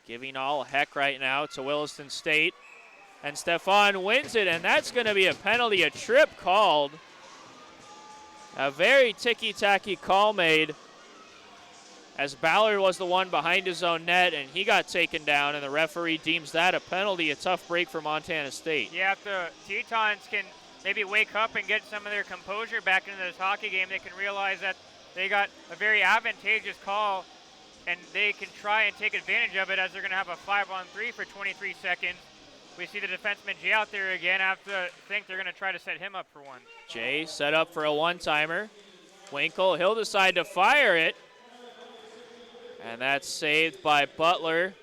A: Giving all heck right now to Williston State. And Stefan wins it, and that's going to be a penalty, a trip called. A very ticky-tacky call made as Ballard was the one behind his own net, and he got taken down, and the referee deems that a penalty, a tough break for Montana State.
B: Yeah, if the Tetons can maybe wake up and get some of their composure back into this hockey game, they can realize that they got a very advantageous call, and they can try and take advantage of it as they're going to have a 5-on-3 for 23 seconds. We see the defenseman Jay out there again. I have to think they're going to try to set him up for one.
A: Jay set up for a one-timer. Winkle, he'll decide to fire it. And that's saved by Butler.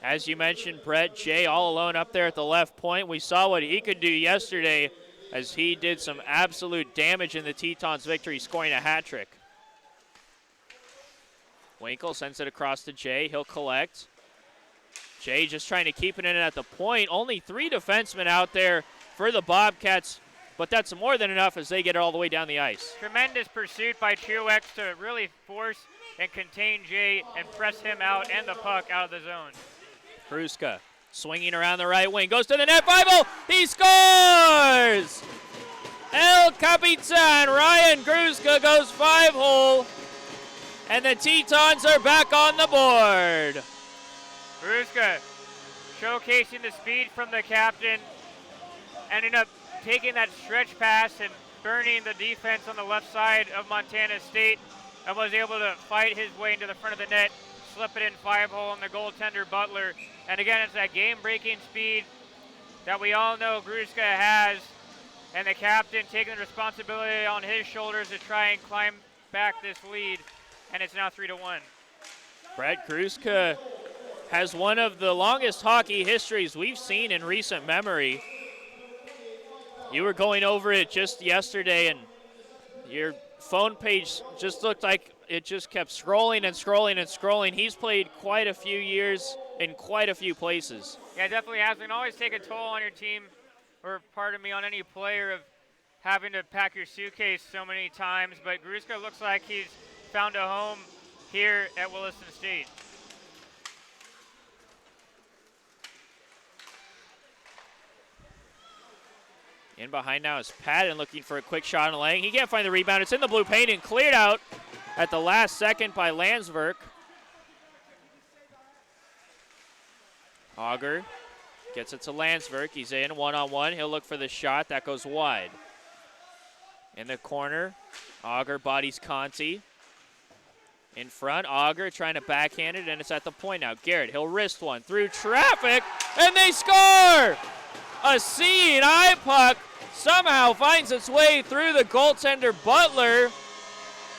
A: As you mentioned, Brett, Jay all alone up there at the left point. We saw what he could do yesterday as he did some absolute damage in the Tetons' victory, scoring a hat trick. Winkle sends it across to Jay. He'll collect. Jay just trying to keep it in at the point. Only 3 defensemen out there for the Bobcats, but that's more than enough as they get it all the way down the ice.
B: Tremendous pursuit by Truex to really force and contain Jay and press him out and the puck out of the zone.
A: Kruska swinging around the right wing. Goes to the net. 5-0. He scores! El Capitan Ryan Kruska goes 5-hole. And the Tetons are back on the board.
B: Kruska showcasing the speed from the captain. Ended up taking that stretch pass and burning the defense on the left side of Montana State, and was able to fight his way into the front of the net, slip it in 5-hole on the goaltender Butler. And again, it's that game-breaking speed that we all know Kruska has, and the captain taking the responsibility on his shoulders to try and climb back this lead, and it's now 3-1.
A: Brett Kruska has one of the longest hockey histories we've seen in recent memory. You were going over it just yesterday, and your phone page just looked like it just kept scrolling and scrolling and scrolling. He's played quite a few years in quite a few places.
B: Yeah, it definitely has. It can always take a toll on your team, or pardon me, on any player, of having to pack your suitcase so many times. But Kruska looks like he's found a home here at Williston State.
A: In behind now is Patton looking for a quick shot on the leg. He can't find the rebound. It's in the blue paint and cleared out at the last second by Landsberg. Auger gets it to Landsberg. He's in one-on-one. He'll look for the shot. That goes wide. In the corner, Auger bodies Conti. In front, Auger trying to backhand it, and it's at the point now. Garrett, he'll wrist one through traffic, and they score! A seeing eye puck somehow finds its way through the goaltender Butler,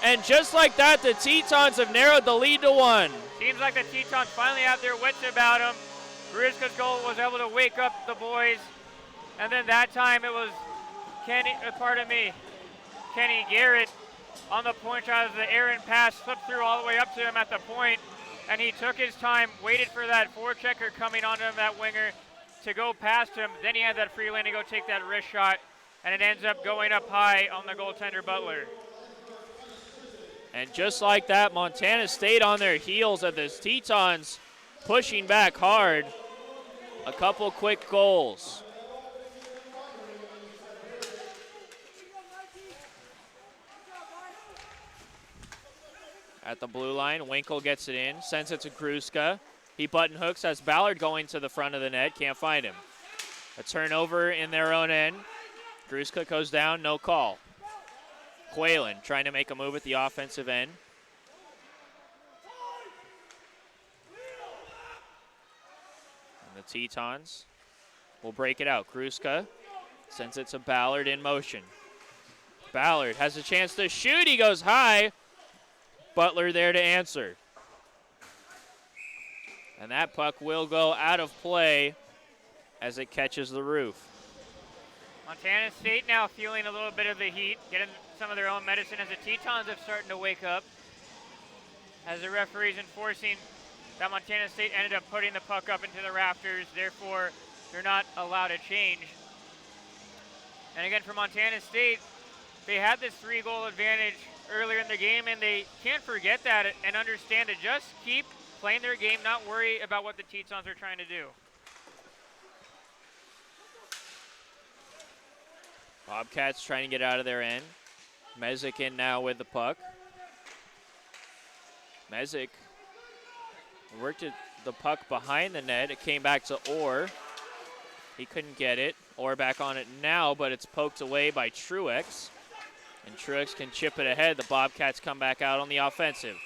A: and just like that, the Tetons have narrowed the lead to 1.
B: Seems like the Tetons finally have their wits about them. Kruska's goal was able to wake up the boys, and then that time it was Kenny Garrett on the point shot as the errant pass slipped through all the way up to him at the point, and he took his time, waited for that forechecker coming onto him, that winger, to go past him. Then he had that free lane to go take that wrist shot, and it ends up going up high on the goaltender Butler.
A: And just like that, Montana State on their heels at the Tetons pushing back hard. A couple quick goals. at the blue line. Winkle gets it in, sends it to Kruska. He button hooks, has Ballard going to the front of the net, can't find him. A turnover in their own end. Kruska goes down, no call. Quaylen trying to make a move at the offensive end. And the Tetons will break it out. Kruska sends it to Ballard in motion. Ballard has a chance to shoot. He goes high. Butler there to answer. And that puck will go out of play as it catches the roof.
B: Montana State now feeling a little bit of the heat, getting some of their own medicine as the Tetons are starting to wake up. As the referees enforcing that Montana State ended up putting the puck up into the rafters, therefore they're not allowed to change. And again, for Montana State, they had this 3-goal advantage earlier in the game, and they can't forget that and understand to just keep playing their game, not worry about what the Tetons are trying to do.
A: Bobcats trying to get out of their end. Mezek in now with the puck. Mezek worked the puck behind the net. It came back to Orr. He couldn't get it. Orr back on it now, but it's poked away by Truex. And Truex can chip it ahead. The Bobcats come back out on the offensive.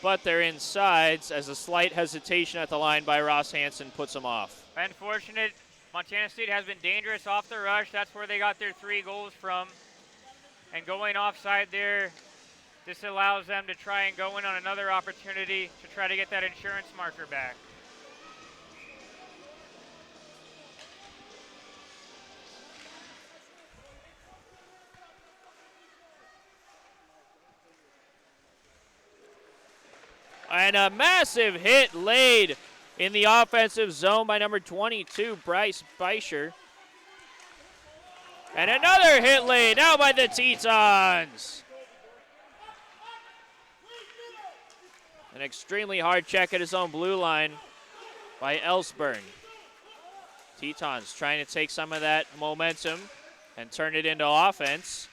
A: But they're inside as a slight hesitation at the line by Ross Hansen puts them off.
B: Unfortunate. Montana State has been dangerous off the rush. That's where they got their 3 goals from. And going offside there, this allows them to try and go in on another opportunity to try to get that insurance marker back.
A: And a massive hit laid in the offensive zone by number 22, Bryce Beischer. And another hit laid now by the Tetons. An extremely hard check at his own blue line by Ellsburn. Tetons trying to take some of that momentum and turn it into offense.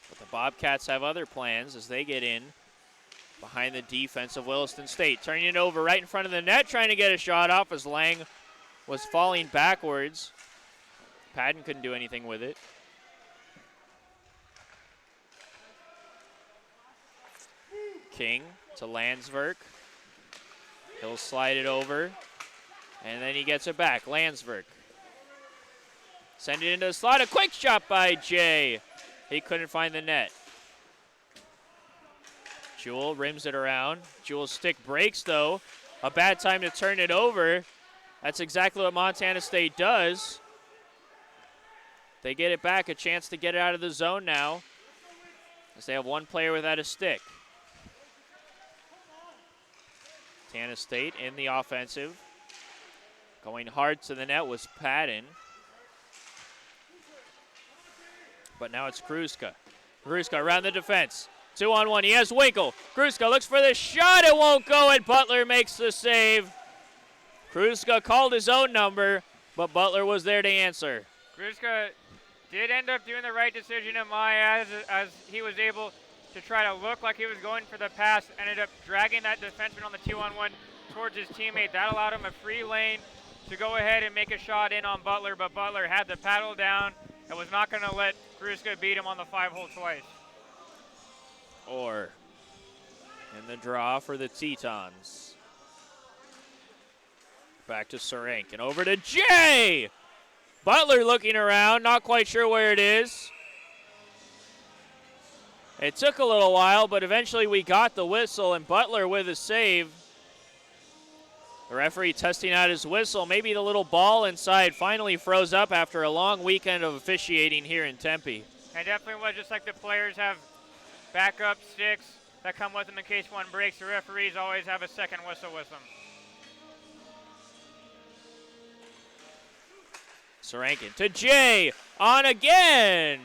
A: But the Bobcats have other plans as they get in behind the defense of Williston State. Turning it over right in front of the net, trying to get a shot off as Lang was falling backwards. Padden couldn't do anything with it. King to Landsverk. He'll slide it over, and then he gets it back. Landsverk. Send it into the slot. A quick shot by Jay. He couldn't find the net. Jewell rims it around. Jewell's stick breaks, though. A bad time to turn it over. That's exactly what Montana State does. They get it back, a chance to get it out of the zone now, as they have one player without a stick. Montana State in the offensive. Going hard to the net was Padden. But now it's Kruska. Kruska around the defense. 2-on-1, he has Winkle. Kruska looks for the shot, it won't go, and Butler makes the save. Kruska called his own number, but Butler was there to answer.
B: Kruska did end up doing the right decision in my eyes as he was able to try to look like he was going for the pass, ended up dragging that defenseman on the 2-on-1 towards his teammate. That allowed him a free lane to go ahead and make a shot in on Butler, but Butler had the paddle down and was not going to let Kruska beat him on the 5-hole twice.
A: Or in the draw for the Tetons. Back to Sarank and over to Jay. Butler looking around, not quite sure where it is. It took a little while, but eventually we got the whistle, and Butler with a save. The referee testing out his whistle. Maybe the little ball inside finally froze up after a long weekend of officiating here in Tempe.
B: It definitely was, just like the players have backup sticks that come with them in case one breaks. The referees always have a second whistle with them.
A: Sarankin to Jay, on again.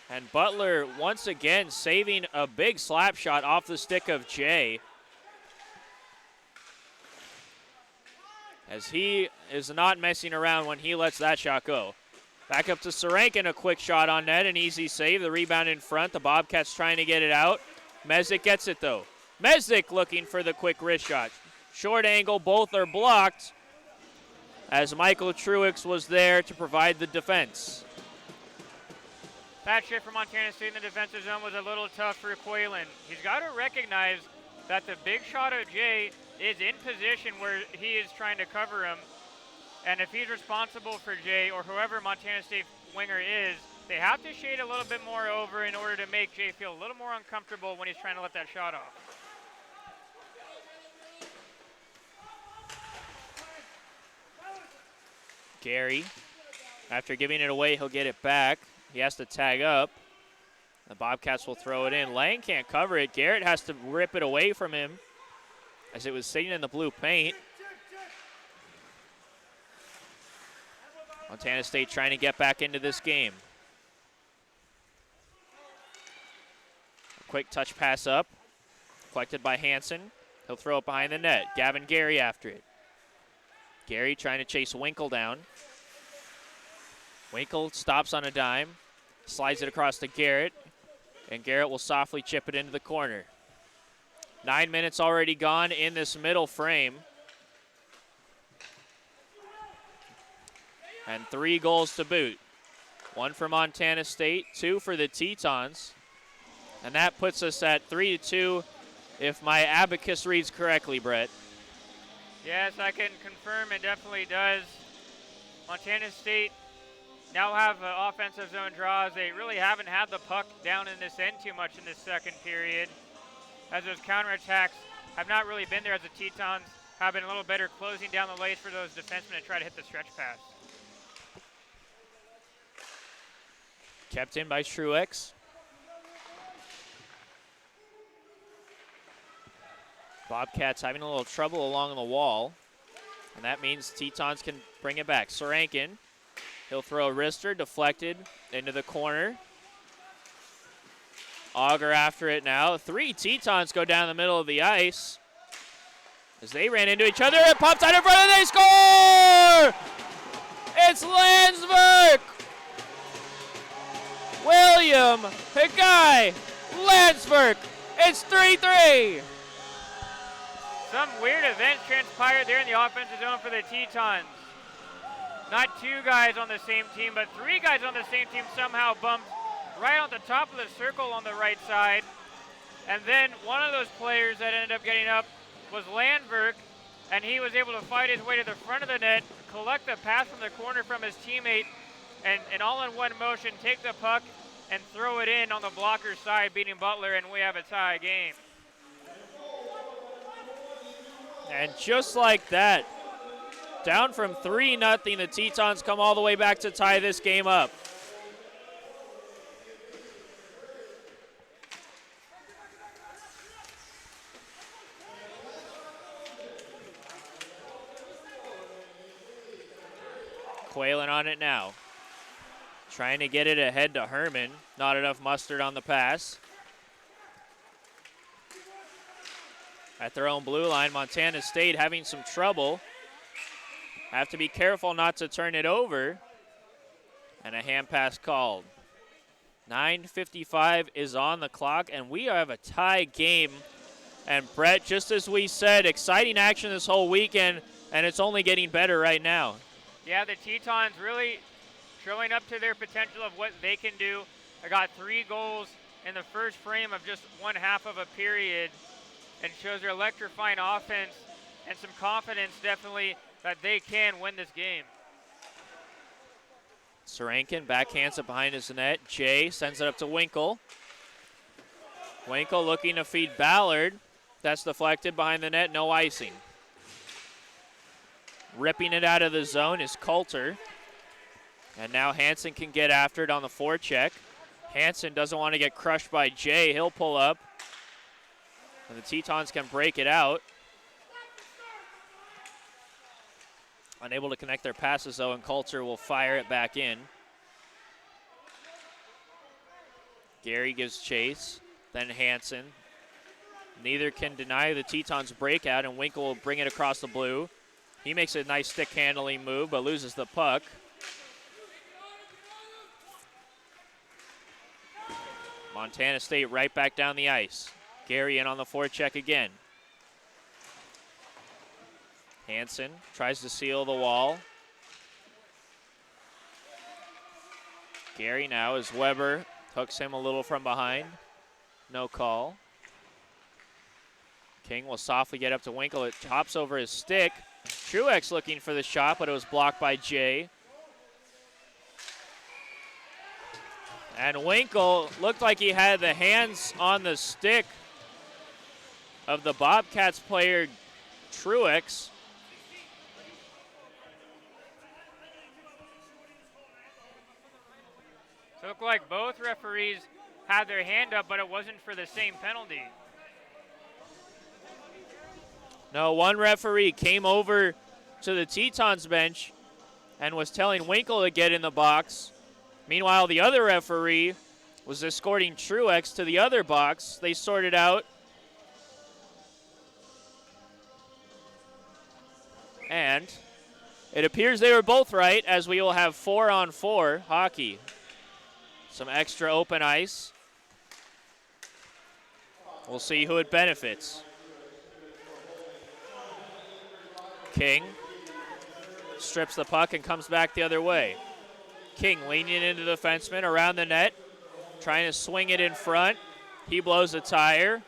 A: And Butler once again saving a big slap shot off the stick of Jay. As he is not messing around when he lets that shot go. Back up to Sarankin, a quick shot on net, an easy save. The rebound in front. The Bobcats trying to get it out. Mezek gets it though. Mezek looking for the quick wrist shot. Short angle, both are blocked as Michael Truex was there to provide the defense.
B: That shift for Montana State in the defensive zone was a little tough for Quaylen. He's got to recognize that the big shot of Jay is in position where he is trying to cover him. And if he's responsible for Jay or whoever Montana State winger is, they have to shade a little bit more over in order to make Jay feel a little more uncomfortable when he's trying to let that shot off.
A: Gary, after giving it away, he'll get it back. He has to tag up. The Bobcats will throw it in. Lang can't cover it. Garrett has to rip it away from him as it was sitting in the blue paint. Montana State trying to get back into this game. A quick touch pass up, collected by Hansen. He'll throw it behind the net. Gavin Gary after it. Gary trying to chase Winkle down. Winkle stops on a dime, slides it across to Garrett, and Garrett will softly chip it into the corner. 9 minutes already gone in this middle frame. And 3 goals to boot. 1 for Montana State, 2 for the Tetons. And that puts us at 3-2 if my abacus reads correctly, Brett.
B: Yes, I can confirm it definitely does. Montana State now have offensive zone draws. They really haven't had the puck down in this end too much in this second period, as those counterattacks have not really been there, as the Tetons have been a little better closing down the lanes for those defensemen to try to hit the stretch pass.
A: Kept in by Truex. Bobcats having a little trouble along the wall, and that means Tetons can bring it back. Sarankin, he'll throw a wrister, deflected into the corner. Auger after it now. 3 Tetons go down the middle of the ice as they ran into each other. It pops out in front and they score! It's Landsberg! William Higai Landsberg. It's 3-3.
B: Some weird events transpired there in the offensive zone for the Tetons. Not 2 guys on the same team, but 3 guys on the same team somehow bumped right on the top of the circle on the right side. And then one of those players that ended up getting up was Landberg, and he was able to fight his way to the front of the net, collect the pass from the corner from his teammate, and all in one motion take the puck and throw it in on the blocker side, beating Butler, and we have a tie game.
A: And just like that, down from 3-0, the Tetons come all the way back to tie this game up. Quaylen on it now. Trying to get it ahead to Herman. Not enough mustard on the pass. At their own blue line, Montana State having some trouble. Have to be careful not to turn it over. And a hand pass called. 9:55 is on the clock, and we have a tie game. And Brett, just as we said, exciting action this whole weekend, and it's only getting better right now.
B: Yeah, the Tetons really showing up to their potential of what they can do. I got 3 goals in the first frame of just one half of a period, and shows their electrifying offense and some confidence definitely that they can win this game.
A: Sarankin backhands it behind his net. Jay sends it up to Winkle. Winkle looking to feed Ballard. That's deflected behind the net, no icing. Ripping it out of the zone is Coulter. And now Hansen can get after it on the forecheck. Hansen doesn't want to get crushed by Jay. He'll pull up. And the Tetons can break it out. Unable to connect their passes, though, and Coulter will fire it back in. Gary gives chase, then Hansen. Neither can deny the Tetons' breakout, and Winkle will bring it across the blue. He makes a nice stick handling move, but loses the puck. Montana State right back down the ice. Gary in on the forecheck again. Hansen tries to seal the wall. Gary now as Weber hooks him a little from behind. No call. King will softly get up to Winkle. It hops over his stick. Truex looking for the shot, but it was blocked by Jay. And Winkle looked like he had the hands on the stick of the Bobcats player, Truex.
B: So it looked like both referees had their hand up, but it wasn't for the same penalty.
A: No, one referee came over to the Tetons bench and was telling Winkle to get in the box. Meanwhile, the other referee was escorting Truex to the other box. They sorted out. And it appears they were both right, as we will have 4-on-4 hockey. Some extra open ice. We'll see who it benefits. King strips the puck and comes back the other way. King leaning into the defenseman around the net, trying to swing it in front. He blows a tire.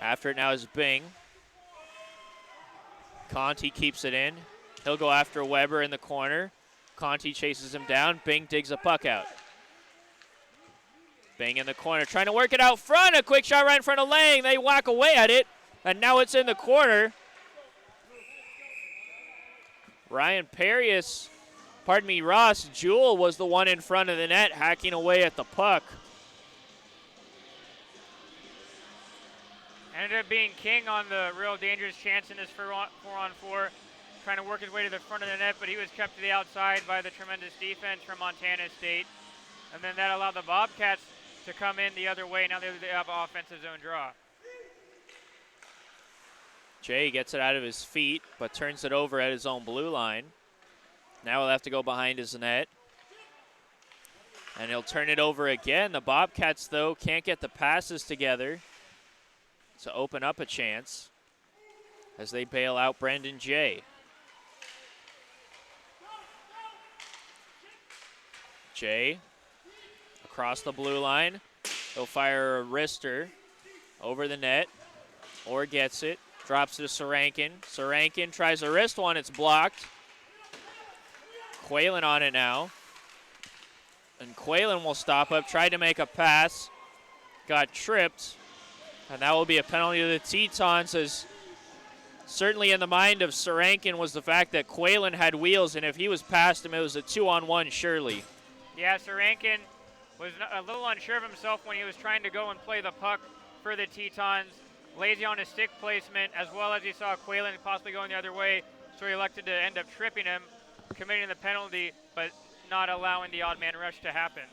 A: After it now is Bing. Conti keeps it in. He'll go after Weber in the corner. Conti chases him down. Bing digs a puck out. Bing in the corner, trying to work it out front. A quick shot right in front of Lang. They whack away at it, and now it's in the corner. Ross Jewell was the one in front of the net, hacking away at the puck.
B: Ended up being King on the real dangerous chance in this 4-on-4, trying to work his way to the front of the net, but he was kept to the outside by the tremendous defense from Montana State. And then that allowed the Bobcats to come in the other way. Now they have an offensive zone draw.
A: Jay gets it out of his feet, but turns it over at his own blue line. Now he'll have to go behind his net. And he'll turn it over again. The Bobcats, though, can't get the passes together to open up a chance as they bail out Brendan Jay. Jay across the blue line. He'll fire a wrister over the net, or gets it. Drops to Sarankin. Sarankin tries a wrist one. It's blocked. Quaylen on it now. And Quaylen will stop up. Tried to make a pass. Got tripped. And that will be a penalty to the Tetons, as certainly in the mind of Sarankin was the fact that Quaylen had wheels, and if he was past him, it was a 2-on-1 surely.
B: Yeah, Sarankin was a little unsure of himself when he was trying to go and play the puck for the Tetons. Lazy on his stick placement, as well as he saw Quaylen possibly going the other way, so he elected to end up tripping him, committing the penalty, but not allowing the odd man rush to happen.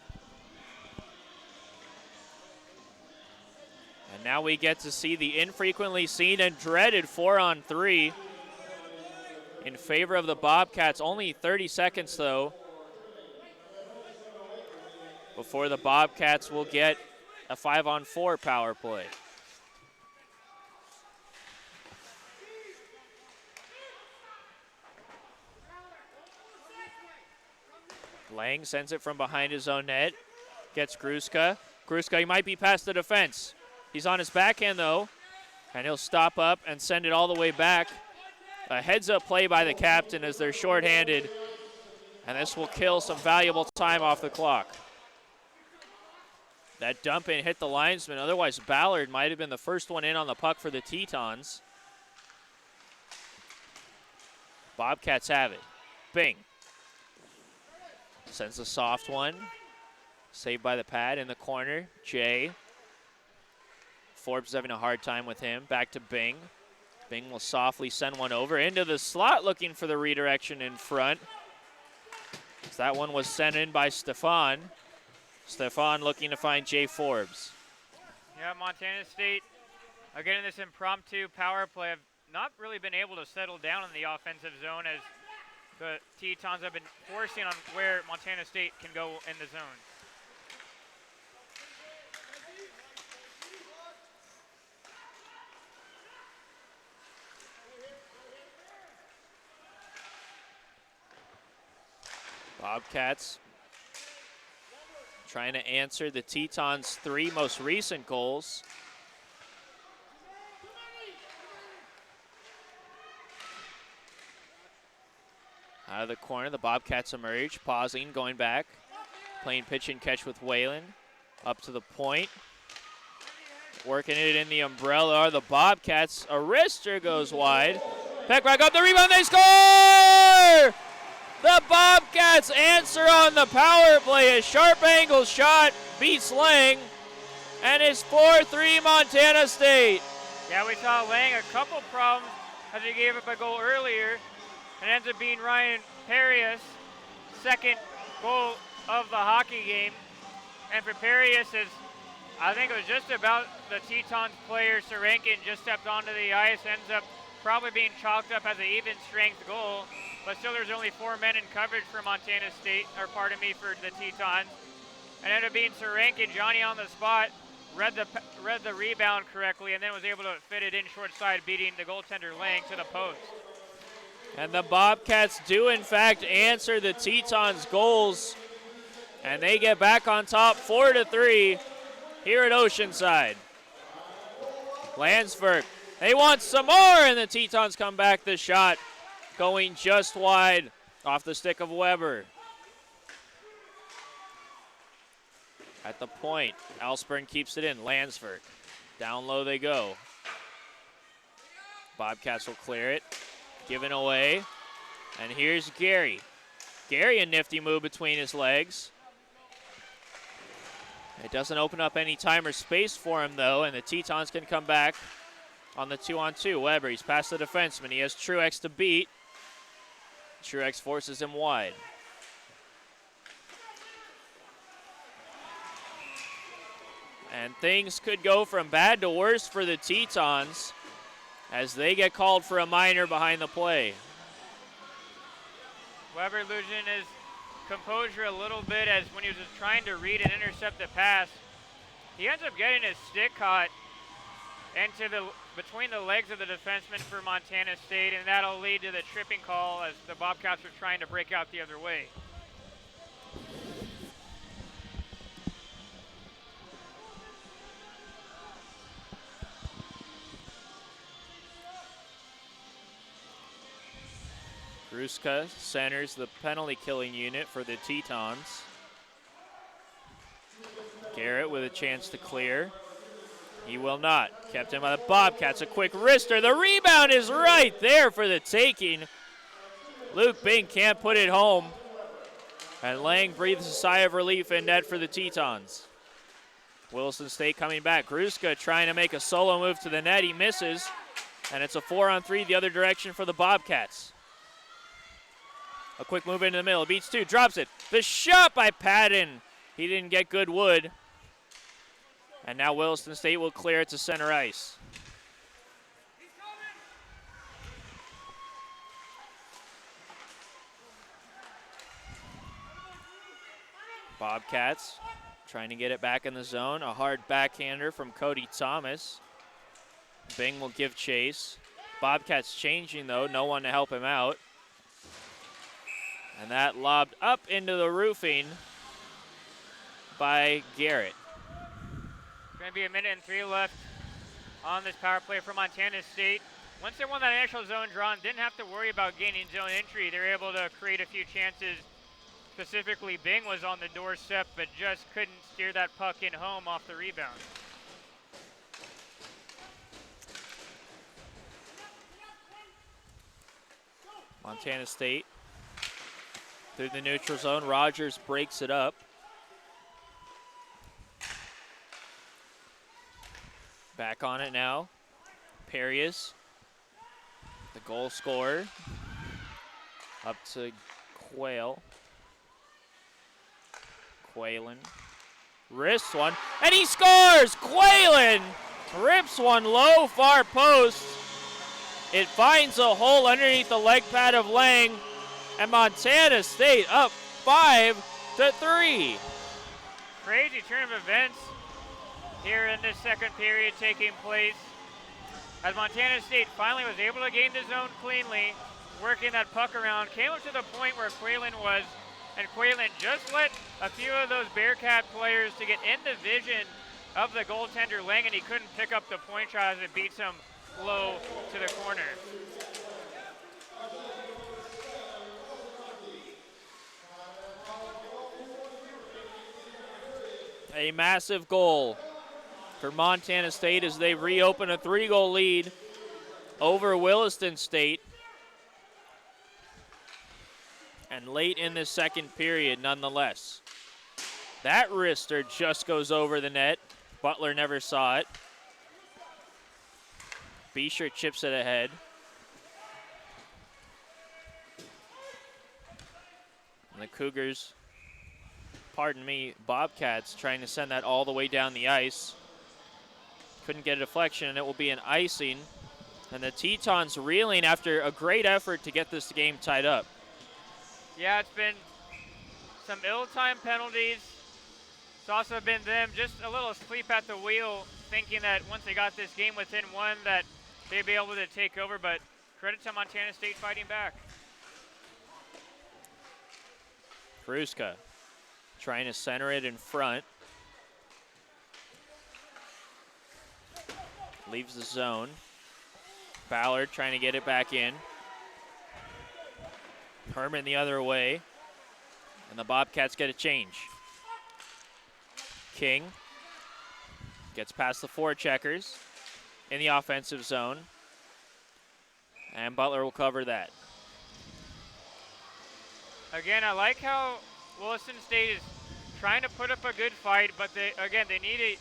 A: And now we get to see the infrequently seen and dreaded 4-on-3 in favor of the Bobcats. Only 30 seconds, though, before the Bobcats will get a 5-on-4 power play. Lang sends it from behind his own net. Gets Gruska. Gruska, he might be past the defense. He's on his backhand, though, and he'll stop up and send it all the way back. A heads-up play by the captain as they're shorthanded, and this will kill some valuable time off the clock. That dump in hit the linesman. Otherwise, Ballard might have been the first one in on the puck for the Tetons. Bobcats have it. Bing. Sends a soft one. Saved by the pad in the corner. Jay. Forbes having a hard time with him. Back to Bing. Bing will softly send one over into the slot, looking for the redirection in front. So that one was sent in by Stefan. Stefan looking to find Jay Forbes.
B: Yeah, Montana State, again in this impromptu power play, have not really been able to settle down in the offensive zone, as the Tetons have been forcing on where Montana State can go in the zone.
A: Bobcats trying to answer the Tetons' 3 most recent goals. Out of the corner, the Bobcats emerge, pausing, going back, playing pitch and catch with Whalen. Up to the point, working it in the umbrella are the Bobcats. A wrister goes wide. Peck back up the rebound, they score! The Bobcats answer on the power play. A sharp angle shot beats Lang, and it's 4-3 Montana State.
B: Yeah, we saw Lang a couple problems as he gave up a goal earlier. It ends up being Ryan Perius' second goal of the hockey game. And for Perius, I think it was just about the Tetons player, Sarenkin, just stepped onto the ice, ends up probably being chalked up as an even strength goal. But still there's only 4 men in coverage for Montana State, or pardon me, for the Tetons. And ended up being Sarenkin, Johnny on the spot, read the rebound correctly, and then was able to fit it in short side, beating the goaltender Lang to the post.
A: And the Bobcats do, in fact, answer the Tetons' goals. And they get back on top 4-3 here at Oceanside. Landsberg, they want some more, and the Tetons come back. The shot going just wide off the stick of Weber. At the point, Alsburn keeps it in. Landsberg, down low they go. Bobcats will clear it. Given away, and here's Gary. Gary, a nifty move between his legs. It doesn't open up any time or space for him, though, and the Tetons can come back on the 2-on-2. Weber, he's past the defenseman. He has Truex to beat. Truex forces him wide. And things could go from bad to worse for the Tetons as they get called for a minor behind the play.
B: Weber losing his composure a little bit as when he was just trying to read and intercept the pass, he ends up getting his stick caught between the legs of the defenseman for Montana State, and that'll lead to the tripping call as the Bobcats are trying to break out the other way.
A: Ruska centers the penalty killing unit for the Tetons. Garrett with a chance to clear. He will not. Kept in by the Bobcats. A quick wrister. The rebound is right there for the taking. Luke Bing can't put it home. And Lang breathes a sigh of relief in net for the Tetons. Williston State coming back. Ruska trying to make a solo move to the net. He misses. And it's a 4-on-3 the other direction for the Bobcats. A quick move into the middle. Beats 2. Drops it. The shot by Patton. He didn't get good wood. And now Williston State will clear it to center ice. Bobcats trying to get it back in the zone. A hard backhander from Cody Thomas. Bing will give chase. Bobcats changing, though. No one to help him out. And that lobbed up into the roofing by Garrett.
B: Going to be 1:03 left on this power play for Montana State. Once they won that initial zone draw and didn't have to worry about gaining zone entry, they were able to create a few chances. Specifically, Bing was on the doorstep, but just couldn't steer that puck in home off the rebound.
A: Montana State through the neutral zone. Rogers breaks it up. Back on it now. Perius, the goal scorer. Up to Quayle. Quaylen wrists one, and he scores! Quaylen rips one low, far post. It finds a hole underneath the leg pad of Lang, And Montana State up 5-3.
B: Crazy turn of events here in this second period taking place, as Montana State finally was able to gain the zone cleanly, working that puck around, came up to the point where Quaylen was, and Quaylen just let a few of those Bearcat players to get in the vision of the goaltender Lang, and he couldn't pick up the point shot as it beats him low to the corner.
A: A massive goal for Montana State as they reopen a 3-goal lead over Williston State. And late in the second period, nonetheless. That wrister just goes over the net. Butler never saw it. Beecher chips it ahead. And the Cougars, pardon me, Bobcats trying to send that all the way down the ice. Couldn't get a deflection, and it will be an icing. And the Tetons reeling after a great effort to get this game tied up.
B: Yeah, it's been some ill-timed penalties. It's also been them just a little asleep at the wheel, thinking that once they got this game within one that they'd be able to take over, but credit to Montana State fighting back.
A: Kruska trying to center it in front. Leaves the zone. Ballard trying to get it back in. Herman the other way. And the Bobcats get a change. King gets past the forecheckers in the offensive zone. And Butler will cover that.
B: Again, I like how Williston State is trying to put up a good fight, but they need to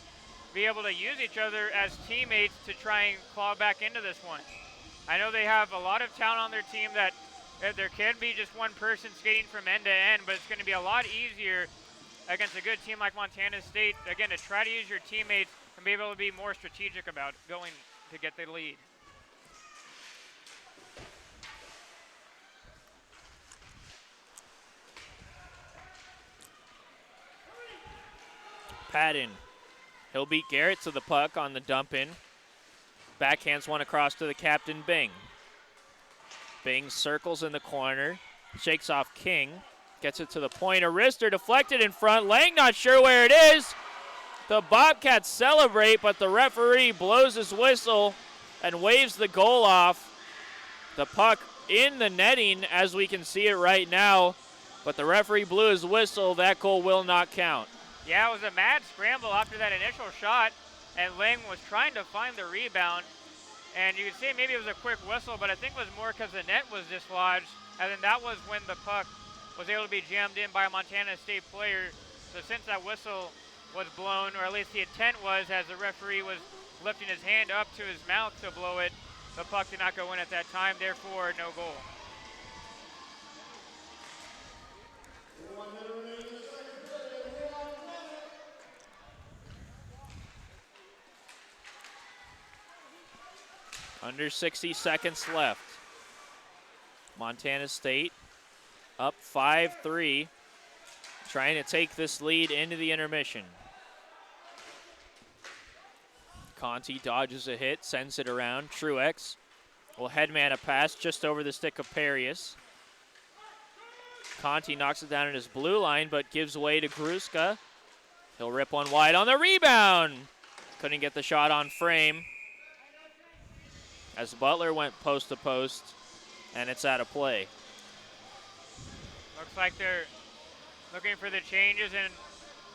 B: be able to use each other as teammates to try and claw back into this one. I know they have a lot of talent on their team that there can be just one person skating from end to end, but it's going to be a lot easier against a good team like Montana State, again, to try to use your teammates and be able to be more strategic about going to get the lead.
A: Patton. He'll beat Garrett to the puck on the dump in. Backhands one across to the captain, Bing. Bing circles in the corner, shakes off King, gets it to the point. A wrister deflected in front. Lang not sure where it is. The Bobcats celebrate, but the referee blows his whistle and waves the goal off. The puck in the netting as we can see it right now, but the referee blew his whistle. That goal will not count.
B: Yeah, it was a mad scramble after that initial shot, and Lang was trying to find the rebound. And you could say maybe it was a quick whistle, but I think it was more because the net was dislodged, and then that was when the puck was able to be jammed in by a Montana State player. So since that whistle was blown, or at least the intent was, as the referee was lifting his hand up to his mouth to blow it, the puck did not go in at that time, therefore no goal.
A: Under 60 seconds left. Montana State up 5-3, trying to take this lead into the intermission. Conti dodges a hit, sends it around. Truex will headman a pass just over the stick of Perius. Conti knocks it down in his blue line, but gives way to Gruska. He'll rip one wide on the rebound. Couldn't get the shot on frame, as Butler went post to post, and it's out of play.
B: Looks like they're looking for the changes, and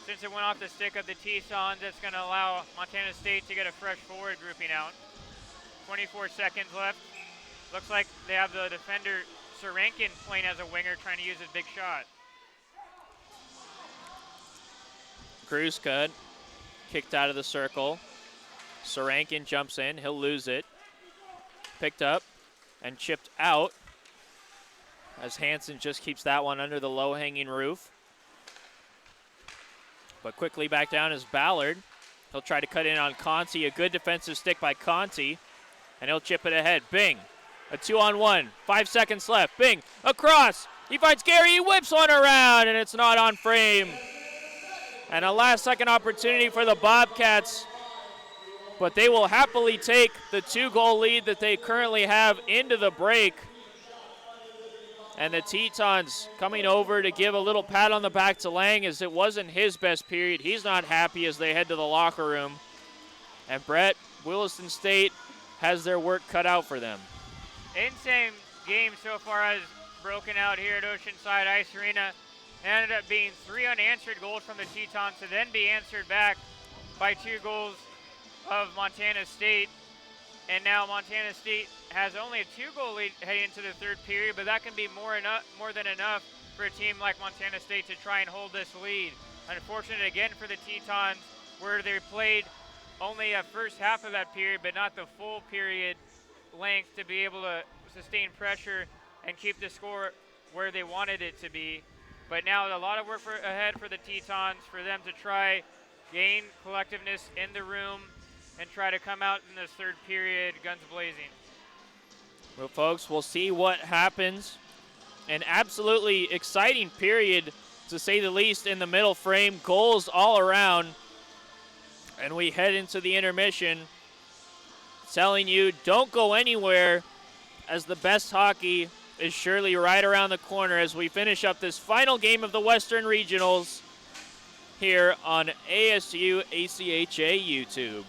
B: since it went off the stick of the T-Sons, it's going to allow Montana State to get a fresh forward grouping out. 24 seconds left. Looks like they have the defender Sarankin playing as a winger, trying to use his big shot.
A: Gruska kicked out of the circle. Sarankin jumps in. He'll lose it. Picked up and chipped out as Hansen just keeps that one under the low-hanging roof. But quickly back down is Ballard. He'll try to cut in on Conti. A good defensive stick by Conti, and he'll chip it ahead. Bing, a 2-on-1, 5 seconds left. Bing, across, He finds Gary, he whips one around, and it's not on frame. And a last-second opportunity for the Bobcats, but they will happily take the 2-goal lead that they currently have into the break. And the Tetons coming over to give a little pat on the back to Lang, as it wasn't his best period. He's not happy as they head to the locker room. And Brett, Williston State has their work cut out for them.
B: Insane game so far has broken out here at Oceanside Ice Arena. It ended up being 3 unanswered goals from the Tetons to then be answered back by 2 goals of Montana State. And now Montana State has only a 2-goal lead heading into the third period, but that can be more than enough for a team like Montana State to try and hold this lead. Unfortunate again for the Tetons, where they played only a first half of that period, but not the full period length to be able to sustain pressure and keep the score where they wanted it to be. But now a lot of work ahead for the Tetons, for them to try gain collectiveness in the room and try to come out in this third period guns blazing.
A: Well, folks, we'll see what happens. An absolutely exciting period, to say the least, in the middle frame. Goals all around. And we head into the intermission, telling you don't go anywhere, as the best hockey is surely right around the corner as we finish up this final game of the Western Regionals here on ASU ACHA YouTube.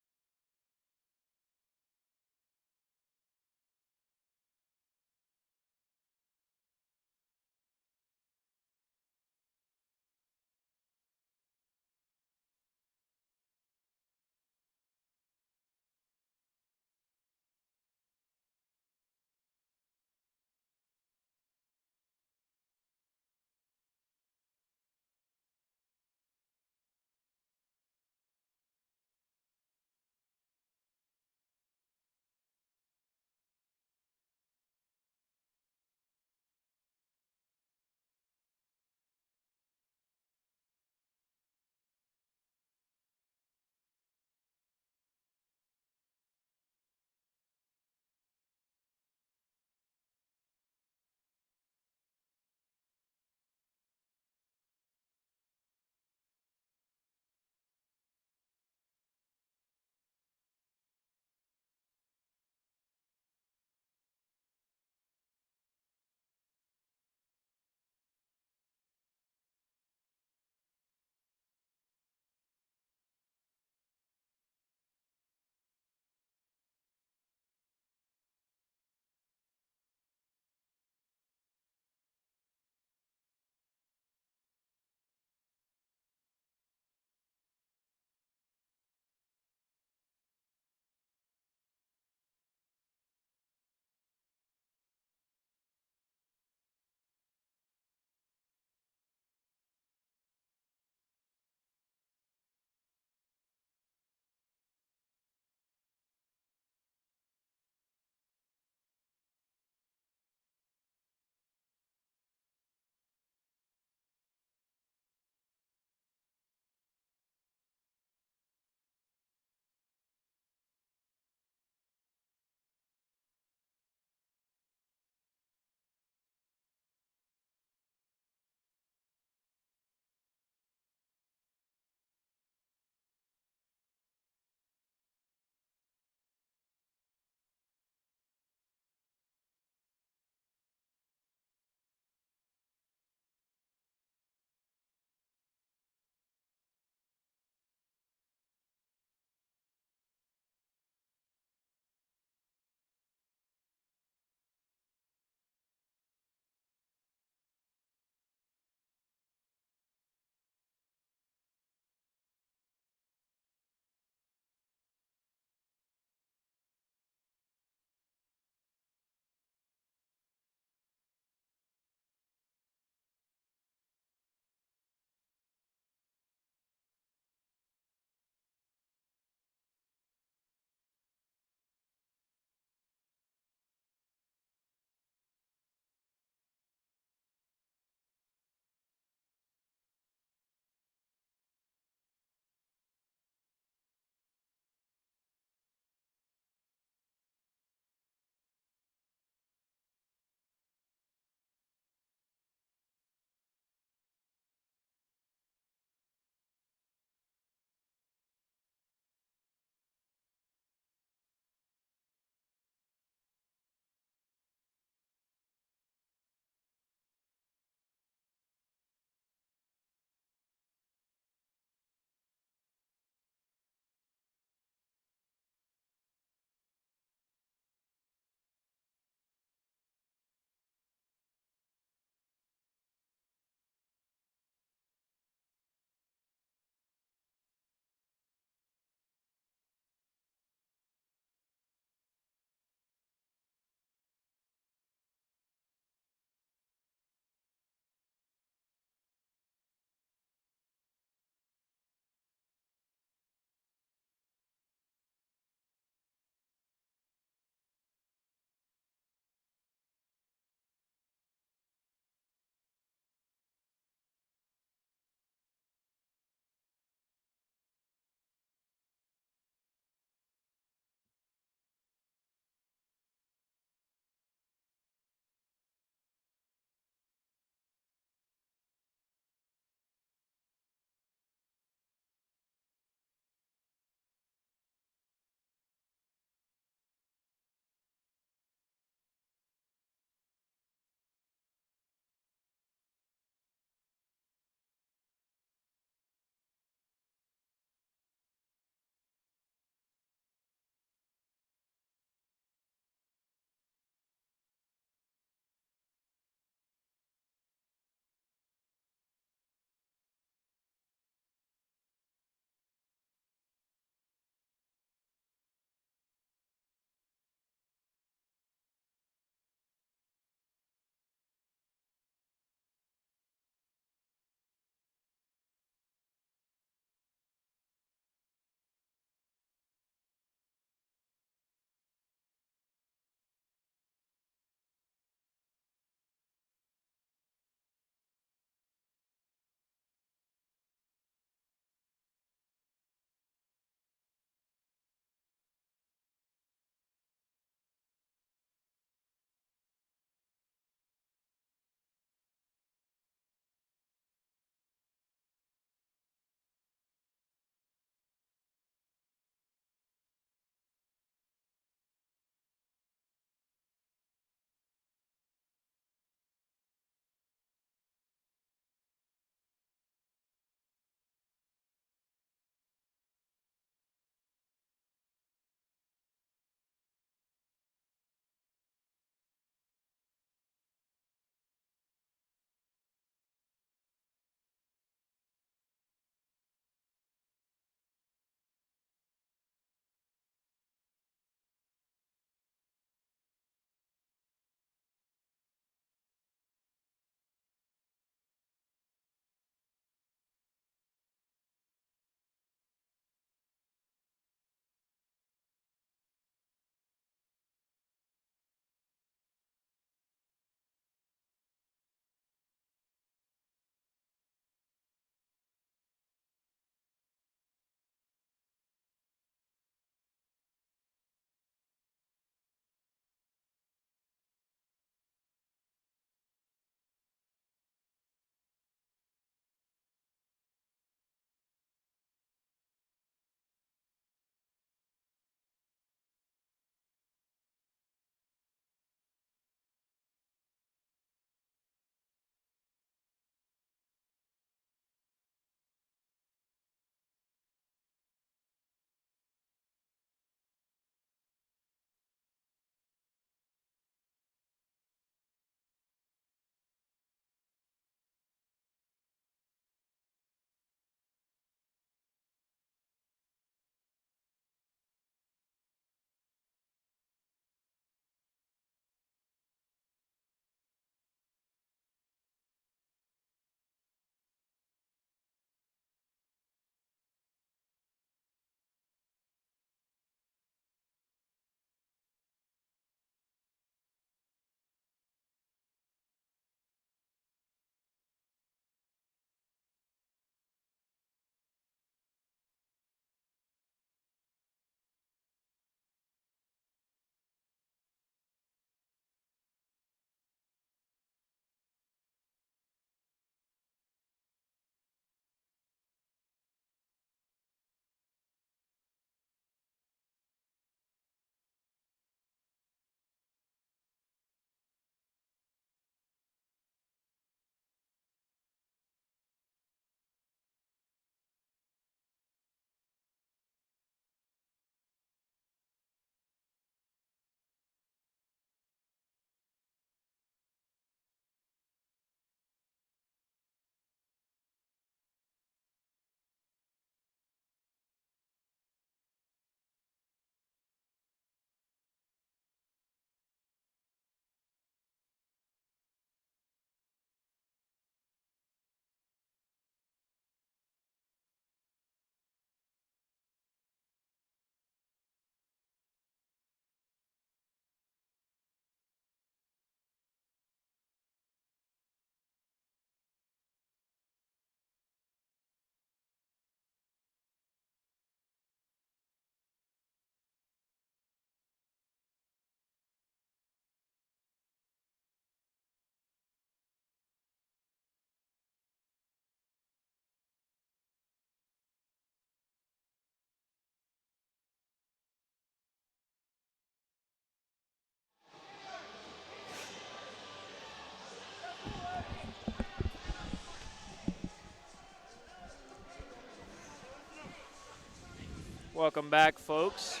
A: Welcome back, folks,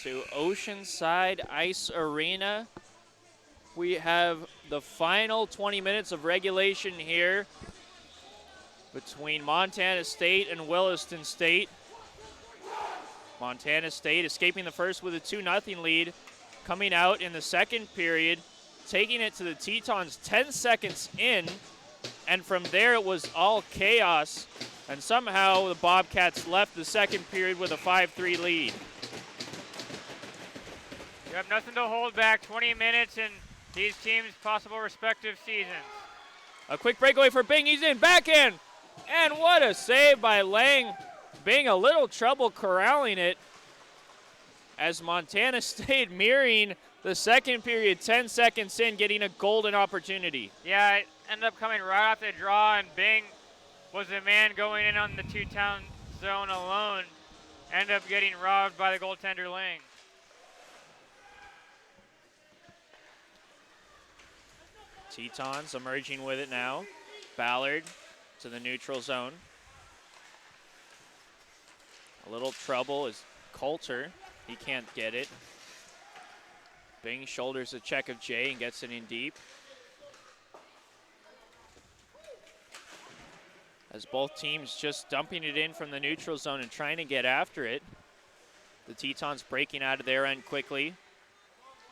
A: to Oceanside Ice Arena. We have the final 20 minutes of regulation here between Montana State and Williston State. Montana State escaping the first with a 2-0 lead, coming out in the second period, taking it to the Tetons 10 seconds in, and from there it was all chaos, and somehow the Bobcats left the second period with a 5-3 lead.
B: You have nothing to hold back, 20 minutes in these teams' possible respective seasons.
A: A quick breakaway for Bing, he's in, backhand, and what a save by Lang. Bing a little trouble corralling it as Montana State mirroring the second period, 10 seconds in, getting a golden opportunity.
B: Yeah, it ended up coming right off the draw, and Bing was the man going in on the two-town zone alone. Ended up getting robbed by the goaltender Lang.
A: Tetons emerging with it now. Ballard to the neutral zone. A little trouble is Coulter. He can't get it. Bing shoulders a check of Jay and gets it in deep. As both teams just dumping it in from the neutral zone and trying to get after it. The Tetons breaking out of their end quickly.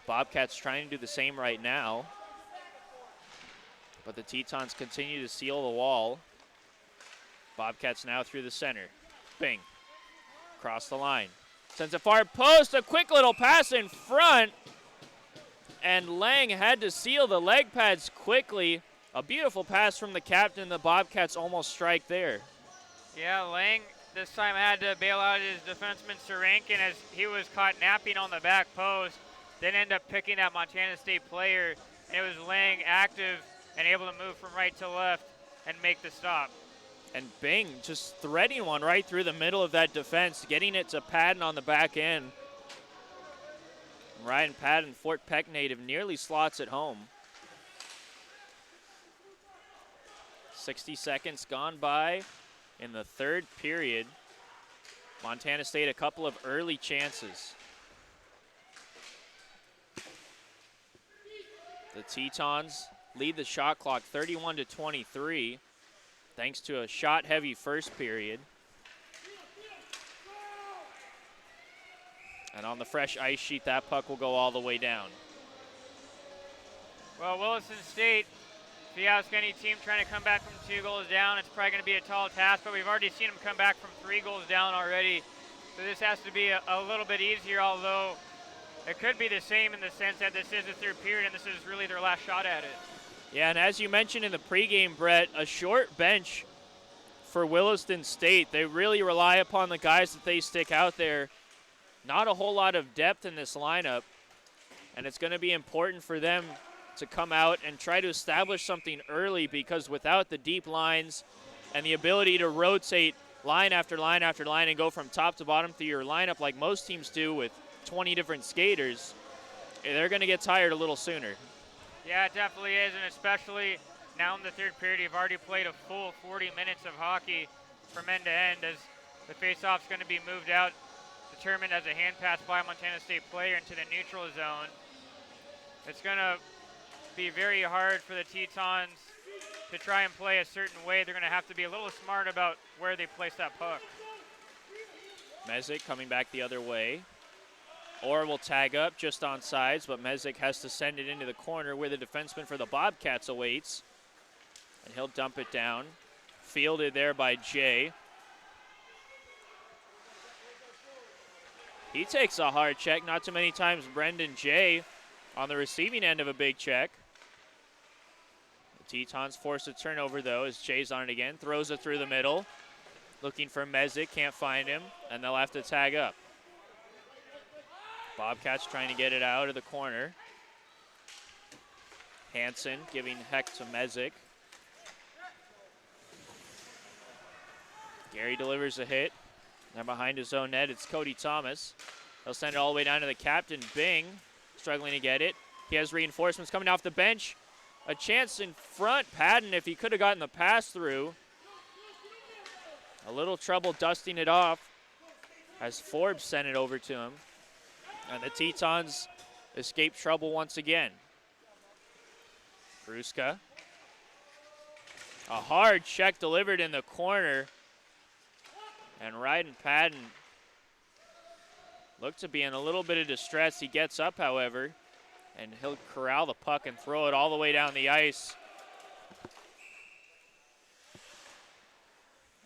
A: Bobcats trying to do the same right now. But the Tetons continue to seal the wall. Bobcats now through the center. Bing. Across the line. Sends a far post. A quick little pass in front. And Lang had to seal the leg pads quickly. A beautiful pass from the captain. The Bobcats almost strike there.
B: Yeah, Lang this time had to bail out his defenseman Sarankin as he was caught napping on the back post. Then end up picking that Montana State player. And it was Lang active and able to move from right to left and make the stop.
A: And Bing just threading one right through the middle of that defense, getting it to Patton on the back end. Ryan Patton, Fort Peck native, nearly slots it home. 60 seconds gone by in the third period. Montana State a couple of early chances. The Tetons lead the shot clock 31-23. Thanks to a shot-heavy first period. And on the fresh ice sheet, that puck will go all the way down.
B: Well, Williston State, if you ask any team trying to come back from 2 goals down, it's probably going to be a tall task, but we've already seen them come back from 3 goals down already. So this has to be a little bit easier, although it could be the same in the sense that this is the third period and this is really their last shot at it.
A: Yeah, and as you mentioned in the pregame, Brett, a short bench for Williston State. They really rely upon the guys that they stick out there. Not a whole lot of depth in this lineup, and it's going to be important for them to come out and try to establish something early, because without the deep lines and the ability to rotate line after line after line and go from top to bottom through your lineup like most teams do with 20 different skaters, they're going to get tired a little sooner.
B: Yeah, it definitely is, and especially now in the third period, you've already played a full 40 minutes of hockey from end to end as the face-off's going to be moved out, determined as a hand pass by a Montana State player into the neutral zone. It's going to be very hard for the Tetons to try and play a certain way. They're going to have to be a little smart about where they place that puck.
A: Mezek coming back the other way. Orr will tag up just on sides, but Mezek has to send it into the corner where the defenseman for the Bobcats awaits. And he'll dump it down. Fielded there by Jay. He takes a hard check. Not too many times Brendan Jay on the receiving end of a big check. The Tetons force a turnover, though, as Jay's on it again. Throws it through the middle. Looking for Mezek. Can't find him. And they'll have to tag up. Bobcats trying to get it out of the corner. Hansen giving heck to Mezek. Gary delivers a hit. Now behind his own net, it's Cody Thomas. He'll send it all the way down to the captain, Bing. Struggling to get it. He has reinforcements coming off the bench. A chance in front. Patton, if he could have gotten the pass through. A little trouble dusting it off. as Forbes sent it over to him. And the Tetons escape trouble once again. Bruska. A hard check delivered in the corner. And Ryan Patton looked to be in a little bit of distress. He gets up, however, and he'll corral the puck and throw it all the way down the ice.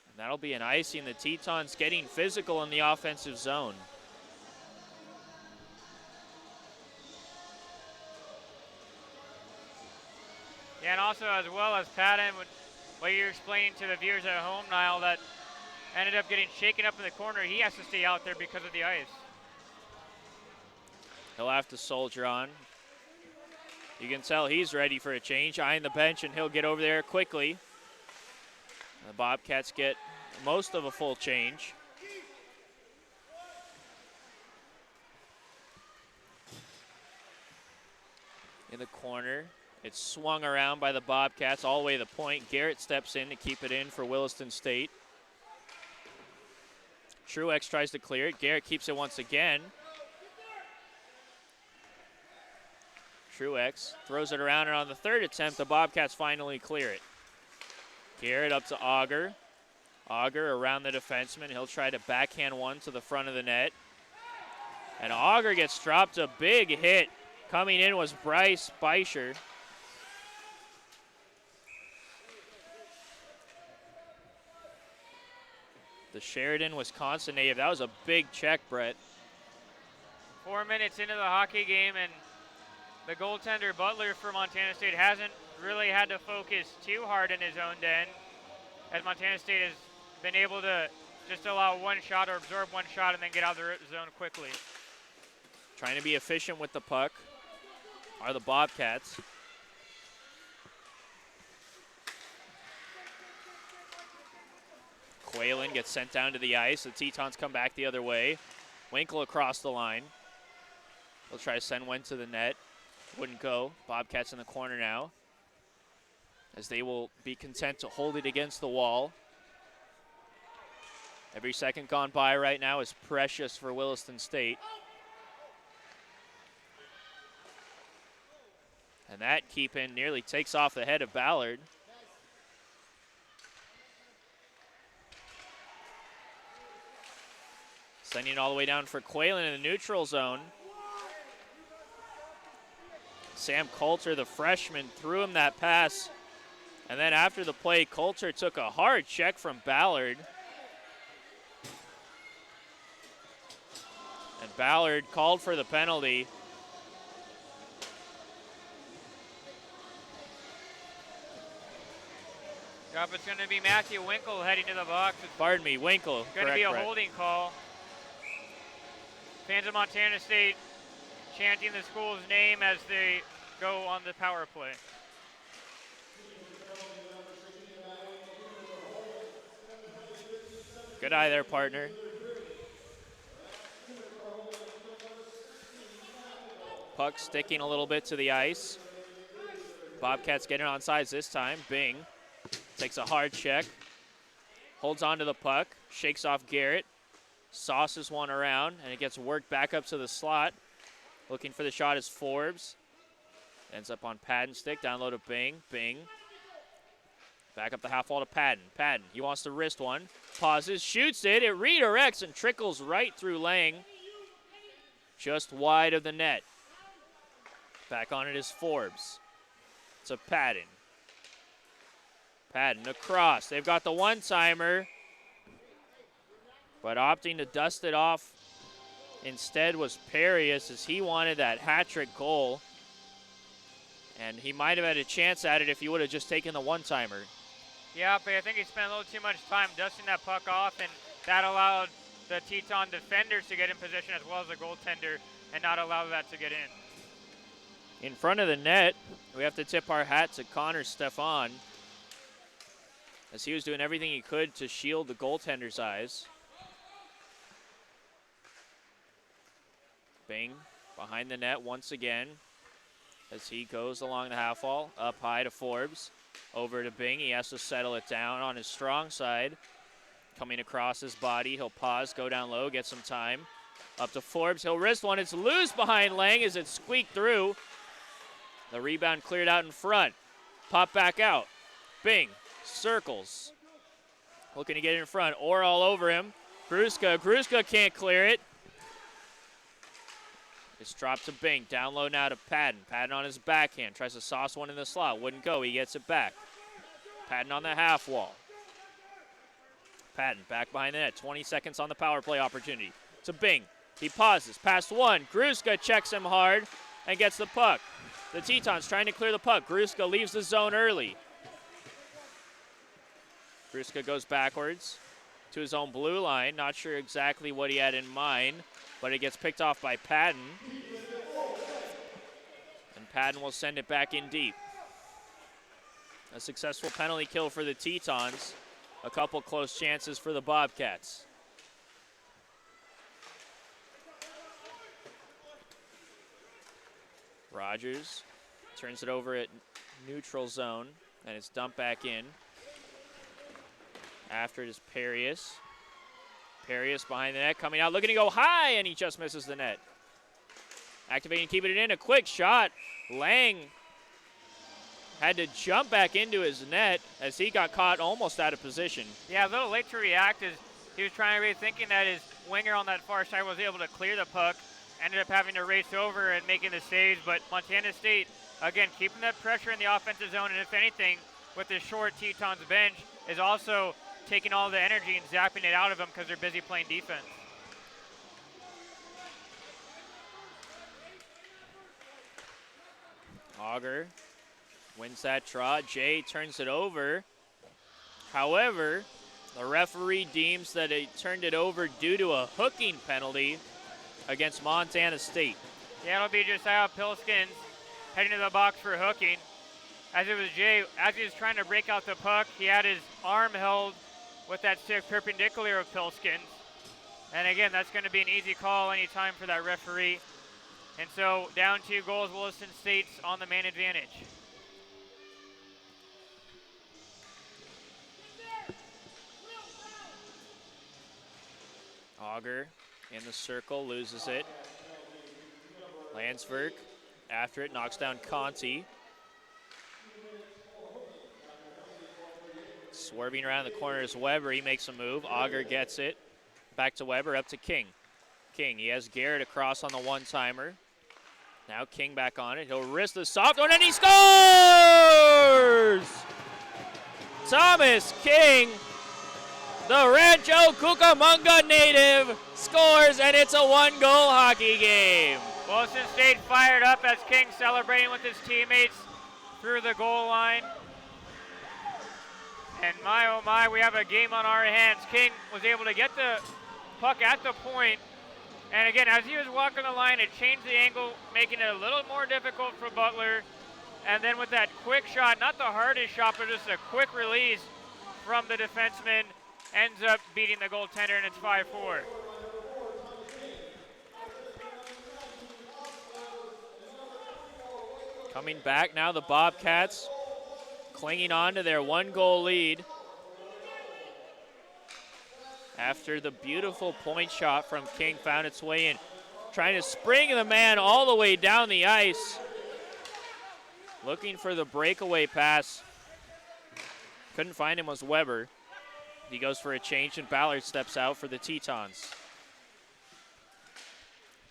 A: And that'll be an icing. The Tetons getting physical in the offensive zone.
B: Yeah, and also as well as Patton, what you're explaining to the viewers at home, Niall, that ended up getting shaken up in the corner. He has to stay out there because of the ice.
A: He'll have to soldier on. You can tell he's ready for a change, eyeing the bench, and he'll get over there quickly. The Bobcats get most of a full change. In the corner, it's swung around by the Bobcats all the way to the point. Garrett steps in to keep it in for Williston State. Truex tries to clear it. Garrett keeps it once again. Truex throws it around, and on the third attempt, the Bobcats finally clear it. Garrett up to Auger. Auger around the defenseman. He'll try to backhand one to the front of the net. And Auger gets dropped. A big hit. Coming in was Bryce Beischer. The Sheridan, Wisconsin native. That was a big check, Brett.
B: 4 minutes into the hockey game, and the goaltender Butler for Montana State hasn't really had to focus too hard in his own end, as Montana State has been able to just allow one shot or absorb one shot and then get out of the zone quickly.
A: Trying to be efficient with the puck are the Bobcats. Quaylen gets sent down to the ice. The Tetons come back the other way. Winkle across the line. They'll try to send one to the net. Wouldn't go. Bobcats in the corner now, as they will be content to hold it against the wall. Every second gone by right now is precious for Williston State. And that keep-in nearly takes off the head of Ballard. Sending it all the way down for Quaylen in the neutral zone. Sam Coulter, the freshman, threw him that pass. And then after the play, Coulter took a hard check from Ballard. And Ballard called for the penalty.
B: Yep, it's going to be Matthew Winkle heading to the box.
A: Pardon me, Winkle.
B: It's going to be a holding call. Fans of Montana State chanting the school's name as they go on the power play.
A: Good eye there, partner. Puck sticking a little bit to the ice. Bobcats getting on sides this time. Bing takes a hard check. Holds on to the puck. Shakes off Garrett. Sauces one around, and it gets worked back up to the slot. Looking for the shot is Forbes. Ends up on Patton's stick. Down low to Bing. Bing. Back up the half wall to Patton. Patton, he wants to wrist one. Pauses, shoots it. It redirects and trickles right through Lang. Just wide of the net. Back on it is Forbes. To Patton. Patton across. They've got the one-timer, but opting to dust it off instead was Perius, as he wanted that hat-trick goal. And he might have had a chance at it if he would have just taken the one-timer.
B: Yeah, but I think he spent a little too much time dusting that puck off, and that allowed the Teton defenders to get in position as well as the goaltender and not allow that to get in.
A: In front of the net, we have to tip our hat to Connor Stefan, as he was doing everything he could to shield the goaltender's eyes. Bing behind the net once again as he goes along the half wall. Up high to Forbes. Over to Bing. He has to settle it down on his strong side. Coming across his body, he'll pause, go down low, get some time. Up to Forbes, he'll wrist one. It's loose behind Lang as it squeaked through. The rebound cleared out in front. Pop back out. Bing, circles. Looking to get in front. Orr all over him. Gruska can't clear it. It's dropped to Bing. Down low now to Patton. Patton on his backhand. Tries to sauce one in the slot. Wouldn't go. He gets it back. Patton on the half wall. Patton back behind the net. 20 seconds on the power play opportunity. To Bing. He pauses. Past one. Gruska checks him hard and gets the puck. The Tetons trying to clear the puck. Gruska leaves the zone early. Gruska goes backwards to his own blue line. Not sure exactly what he had in mind, but it gets picked off by Patton. And Patton will send it back in deep. A successful penalty kill for the Tetons. A couple close chances for the Bobcats. Rogers turns it over at neutral zone, and it's dumped back in. After it is Perius. Perius behind the net, coming out, looking to go high, and he just misses the net. Activating, keeping it in, a quick shot. Lang had to jump back into his net as he got caught almost out of position.
B: Yeah, a little late to react as he was trying to be thinking that his winger on that far side was able to clear the puck. Ended up having to race over and making the saves, but Montana State, again, keeping that pressure in the offensive zone, and if anything, with the short Tetons bench, is also taking all the energy and zapping it out of them because they're busy playing defense.
A: Auger wins that draw. Jay turns it over. However, the referee deems that he turned it over due to a hooking penalty against Montana State.
B: Yeah, it'll be Josiah Pilskins heading to the box for hooking. As it was Jay, as he was trying to break out the puck, he had his arm held with that stick perpendicular of Pilskins. And again, that's going to be an easy call anytime for that referee. And so down 2 goals, Williston State's on the man advantage.
A: Auger in the circle, loses it. Landsberg after it, knocks down Conti. Swerving around the corner is Weber. He makes a move. Auger gets it. Back to Weber, up to King. King, he has Garrett across on the one-timer. Now King back on it. He'll wrist the soft one, and he scores! Thomas King, the Rancho Cucamonga native, scores, and it's a 1-goal hockey game.
B: Williston State fired up as King celebrating with his teammates through the goal line. And my, oh my, we have a game on our hands. King was able to get the puck at the point. And again, as he was walking the line, it changed the angle, making it a little more difficult for Butler. And then with that quick shot, not the hardest shot, but just a quick release from the defenseman, ends up beating the goaltender, and it's 5-4.
A: Coming back now, the Bobcats clinging on to their 1-goal lead after the beautiful point shot from King found its way in. Trying to spring the man all the way down the ice. Looking for the breakaway pass. Couldn't find him, was Weber. He goes for a change, and Ballard steps out for the Tetons.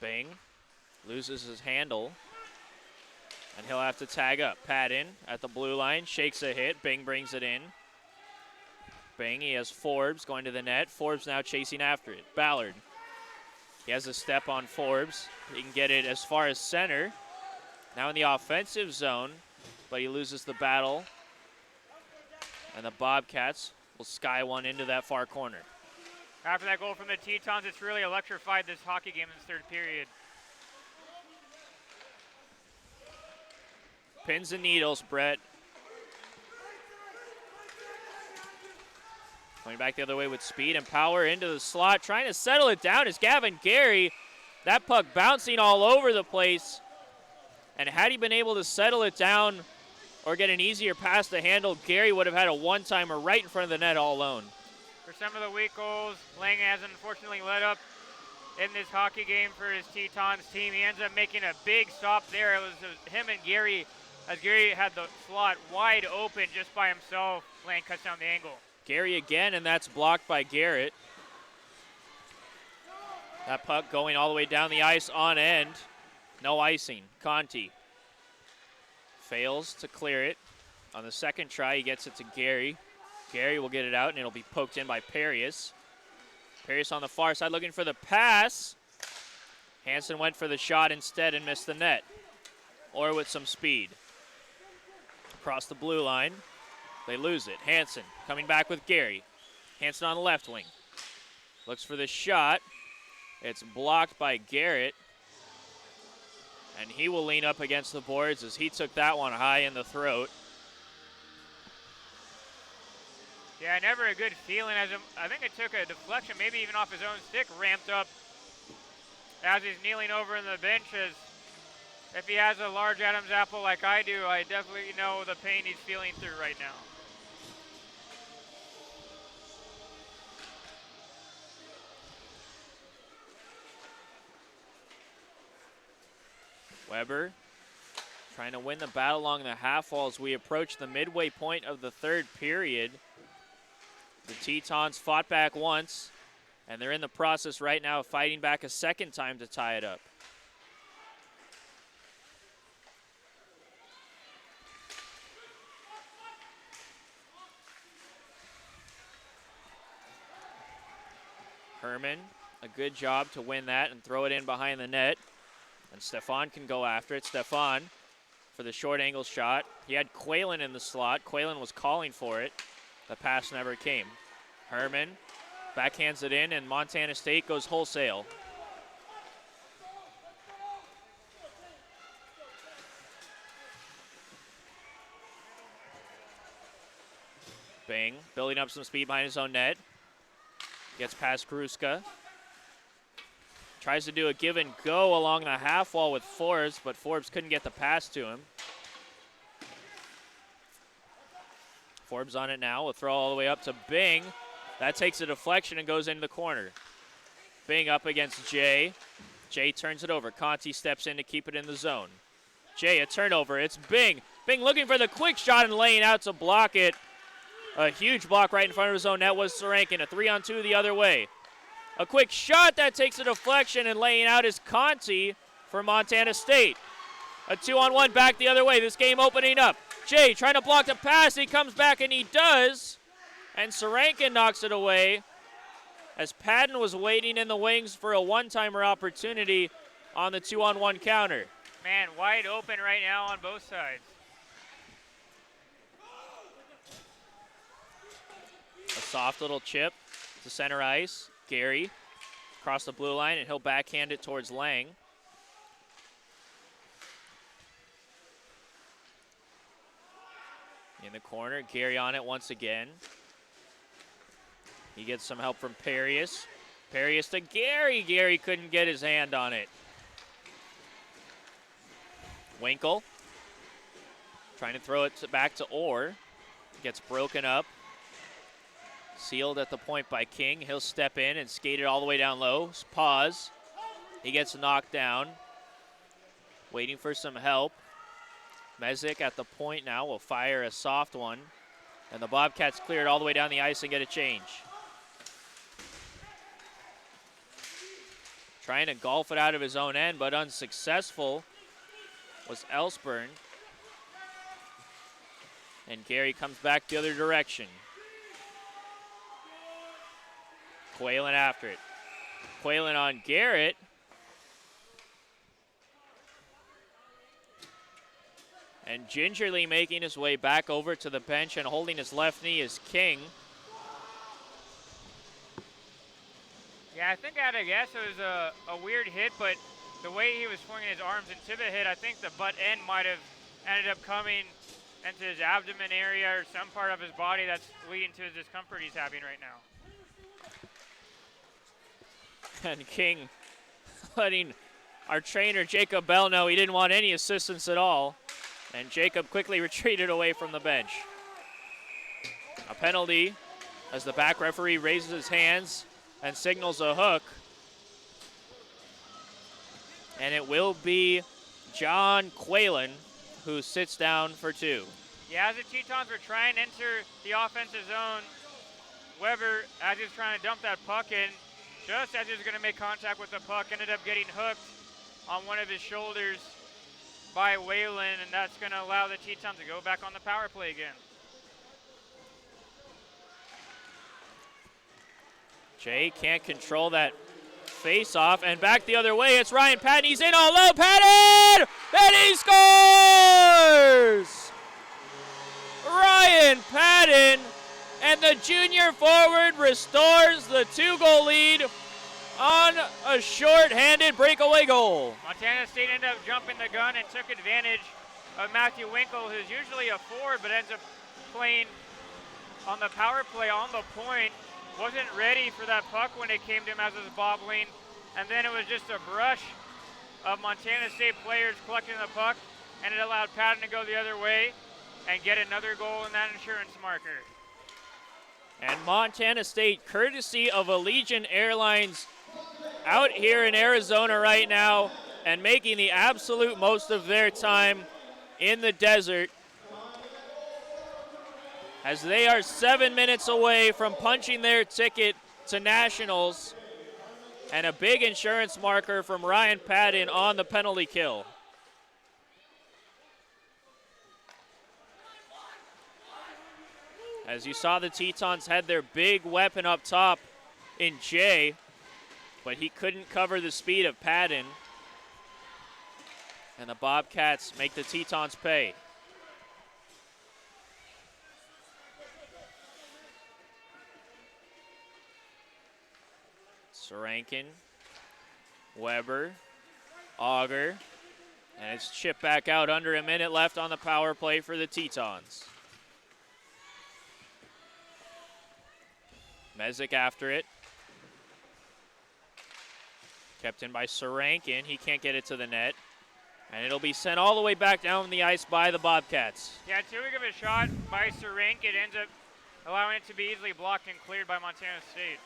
A: Bing loses his handle, and he'll have to tag up. Patton at the blue line, shakes a hit. Bing brings it in. Bing, he has Forbes going to the net. Forbes now chasing after it. Ballard, he has a step on Forbes. He can get it as far as center. Now in the offensive zone, but he loses the battle. And the Bobcats will sky one into that far corner.
B: After that goal from the Tetons, it's really electrified this hockey game in this third period.
A: Pins and needles, Brett. Going back the other way with speed and power into the slot. Trying to settle it down is Gavin Gary. That puck bouncing all over the place. And had he been able to settle it down or get an easier pass to handle, Gary would have had a one-timer right in front of the net all alone.
B: for some of the weak goals. Lang has unfortunately let up in this hockey game for his Tetons team. He ends up making a big stop there. It was him and Gary, as Gary had the slot wide open just by himself. Lang cuts down the angle.
A: Gary again, and that's blocked by Garrett. That puck going all the way down the ice on end. No icing. Conti fails to clear it. On the second try, he gets it to Gary. Gary will get it out, and it'll be poked in by Perius. Perius on the far side looking for the pass. Hansen went for the shot instead and missed the net. Or with some speed. Across the blue line. They lose it. Hansen coming back with Gary. Hansen on the left wing. Looks for the shot. It's blocked by Garrett. And he will lean up against the boards as he took that one high in the throat.
B: Yeah, never a good feeling. I think it took a deflection, maybe even off his own stick, ramped up as he's kneeling over in the bench. As if he has a large Adam's apple like I do, I definitely know the pain he's feeling through right now.
A: Weber trying to win the battle along the half wall as we approach the midway point of the third period. The Tetons fought back once, and they're in the process right now of fighting back a second time to tie it up. Herman, a good job to win that and throw it in behind the net. And Stefan can go after it. Stefan for the short angle shot. He had Quaylen in the slot. Quaylen was calling for it. The pass never came. Herman backhands it in, and Montana State goes wholesale. Bing building up some speed behind his own net. Gets past Kruska. Tries to do a give and go along the half wall with Forbes, but Forbes couldn't get the pass to him. Forbes on it now. Will throw all the way up to Bing. That takes a deflection and goes into the corner. Bing up against Jay. Jay turns it over. Conti steps in to keep it in the zone. Jay, a turnover. It's Bing. Bing looking for the quick shot and laying out to block it. A huge block right in front of his own net was Sarankin. A 3-on-2 the other way. A quick shot that takes a deflection, and laying out is Conti for Montana State. A 2-on-1 back the other way. This game opening up. Jay trying to block the pass. He comes back, and he does. And Sarankin knocks it away as Padden was waiting in the wings for a one-timer opportunity on the 2-on-1 counter.
B: Man, wide open right now on both sides.
A: A soft little chip to center ice. Gary across the blue line, and he'll backhand it towards Lang. In the corner, Gary on it once again. He gets some help from Perius. Perius to Gary. Gary couldn't get his hand on it. Winkle trying to throw it back to Orr. Gets broken up. Sealed at the point by King. He'll step in and skate it all the way down low. Pause. He gets knocked down. Waiting for some help. Mezek at the point now will fire a soft one. And the Bobcats clear it all the way down the ice and get a change. Trying to golf it out of his own end, but unsuccessful was Elsburn. And Gary comes back the other direction. Quaylen after it. Quaylen on Garrett. And gingerly making his way back over to the bench and holding his left knee is King.
B: Yeah, I think I had to guess it was a weird hit, but the way he was swinging his arms into the hit, I think the butt end might have ended up coming into his abdomen area or some part of his body that's leading to his discomfort he's having right now.
A: And King letting our trainer Jacob Bell know he didn't want any assistance at all. And Jacob quickly retreated away from the bench. A penalty as the back referee raises his hands and signals a hook. And it will be John Quaylen who sits down for 2.
B: Yeah, as the Tetons were trying to enter the offensive zone, Weber, as he was trying to dump that puck in, just as he was going to make contact with the puck, ended up getting hooked on one of his shoulders by Whalen, and that's going to allow the Tetons to go back on the power play again.
A: Jay can't control that face-off, and back the other way, it's Ryan Patton. He's in all low, Patton! And he scores! Ryan Patton, and the junior forward restores the 2-goal lead on a short-handed breakaway goal.
B: Montana State ended up jumping the gun and took advantage of Matthew Winkle, who's usually a forward, but ends up playing on the power play on the point. Wasn't ready for that puck when it came to him as it was bobbling, and then it was just a brush of Montana State players collecting the puck, and it allowed Patton to go the other way and get another goal in that insurance marker.
A: And Montana State, courtesy of Allegiant Airlines, out here in Arizona right now and making the absolute most of their time in the desert, as they are 7 minutes away from punching their ticket to nationals, and a big insurance marker from Ryan Patton on the penalty kill. As you saw, the Tetons had their big weapon up top in Jay, but he couldn't cover the speed of Patton, and the Bobcats make the Tetons pay. Sarankin, Weber, Auger, and it's chipped back out under a minute left on the power play for the Tetons. Mezek after it. Kept in by Sarankin. He can't get it to the net. And it'll be sent all the way back down the ice by the Bobcats.
B: Yeah, too big of a shot by Sarankin. It ends up allowing it to be easily blocked and cleared by Montana State.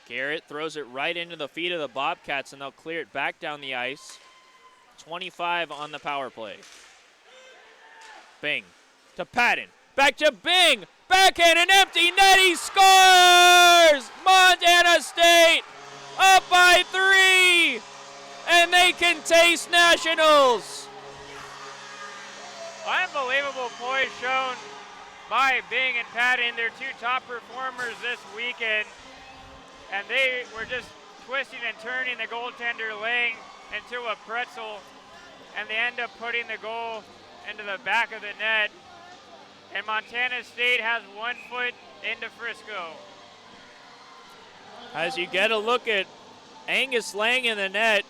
A: Garrett throws it right into the feet of the Bobcats, and they'll clear it back down the ice. 25 on the power play. Bing to Patton. Back to Bing. Backhand and empty net. He scores! Montana State up by 3. And they can taste nationals.
B: Unbelievable poise shown by Bing and Patton, their 2 top performers this weekend. And they were just twisting and turning the goaltender laying into a pretzel, and they end up putting the goal into the back of the net. And Montana State has 1 foot into Frisco.
A: As you get a look at Angus Lang in the net,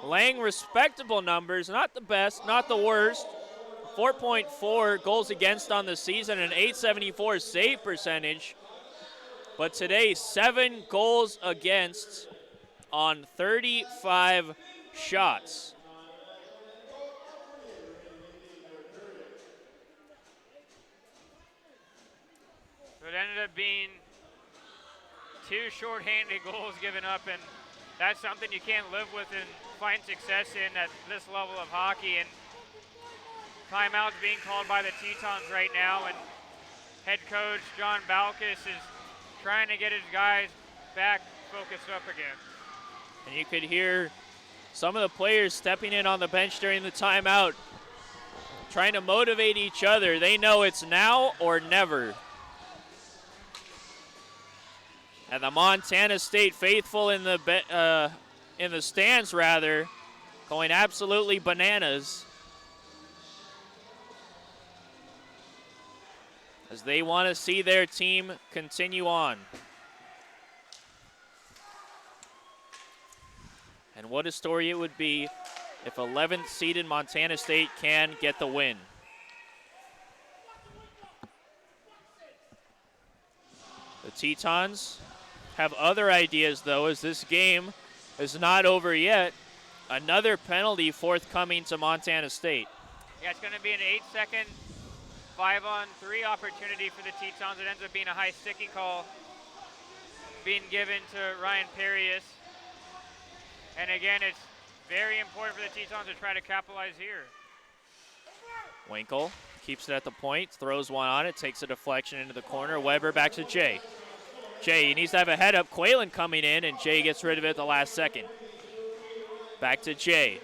A: Lang respectable numbers, not the best, not the worst. 4.4 goals against on the season, and 874 save percentage. But today, 7 goals against on 35 shots.
B: So it ended up being 2 shorthanded goals given up, and that's something you can't live with and find success in at this level of hockey. And timeout's being called by the Tetons right now, and head coach John Balkus is trying to get his guys back focused up again.
A: And you could hear some of the players stepping in on the bench during the timeout, trying to motivate each other. They know it's now or never. And the Montana State faithful in the stands, rather, going absolutely bananas, as they want to see their team continue on. And what a story it would be if 11th seeded Montana State can get the win. The Tetons have other ideas, though, as this game is not over yet. Another penalty forthcoming to Montana State.
B: Yeah, it's going to be an 8-second 5-on-3 opportunity for the Tetons. It ends up being a high sticky call being given to Ryan Perius. And again, it's very important for the Tetons to try to capitalize here.
A: Winkle keeps it at the point, throws one on it, takes a deflection into the corner. Weber back to Jay. Jay, he needs to have a head up. Quaylen coming in, and Jay gets rid of it at the last second. Back to Jay.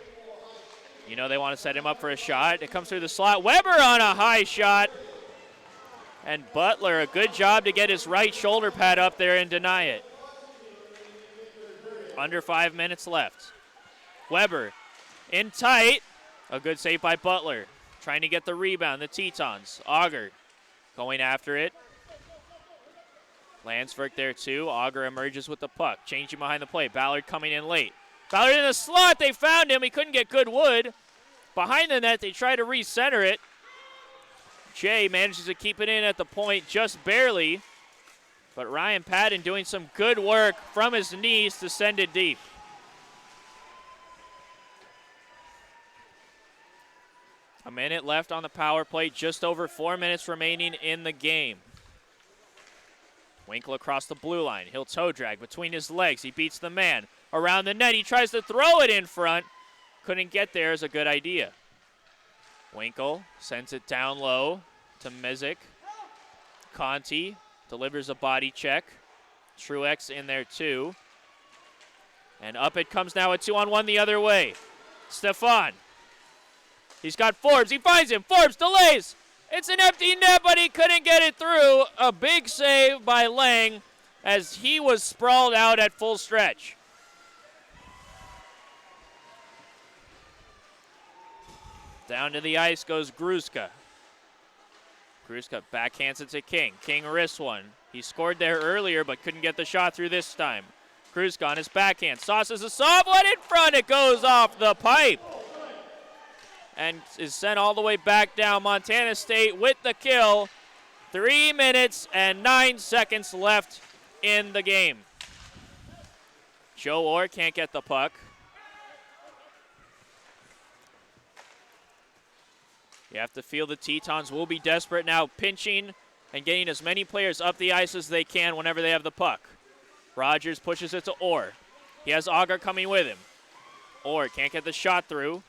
A: You know they want to set him up for a shot. It comes through the slot. Weber on a high shot. And Butler, a good job to get his right shoulder pad up there and deny it. Under 5 minutes left. Weber in tight. A good save by Butler. Trying to get the rebound, the Tetons. Auger going after it. Landsberg there too. Auger emerges with the puck. Changing behind the play. Ballard coming in late. Ballard in the slot. They found him. He couldn't get good wood. Behind the net, they try to recenter it. Jay manages to keep it in at the point just barely. But Ryan Patton doing some good work from his knees to send it deep. A minute left on the power play. Just over 4 minutes remaining in the game. Winkle across the blue line. He'll toe drag between his legs. He beats the man. Around the net, he tries to throw it in front. Couldn't get there is a good idea. Winkle sends it down low to Mizik. Conti delivers a body check. Truex in there too. And up it comes now, a 2-on-1 the other way. Stefan. He's got Forbes. He finds him. Forbes delays. It's an empty net, but he couldn't get it through. A big save by Lang as he was sprawled out at full stretch. Down to the ice goes Gruska. Gruska backhands it to King. King wrists one. He scored there earlier, but couldn't get the shot through this time. Gruska on his backhand. Sauces a soft one in front. It goes off the pipe. And is sent all the way back down. Montana State with the kill. 3 minutes and 9 seconds left in the game. Joe Orr can't get the puck. You have to feel the Tetons will be desperate now, pinching and getting as many players up the ice as they can whenever they have the puck. Rogers pushes it to Orr. He has Auger coming with him. Orr can't get the shot through.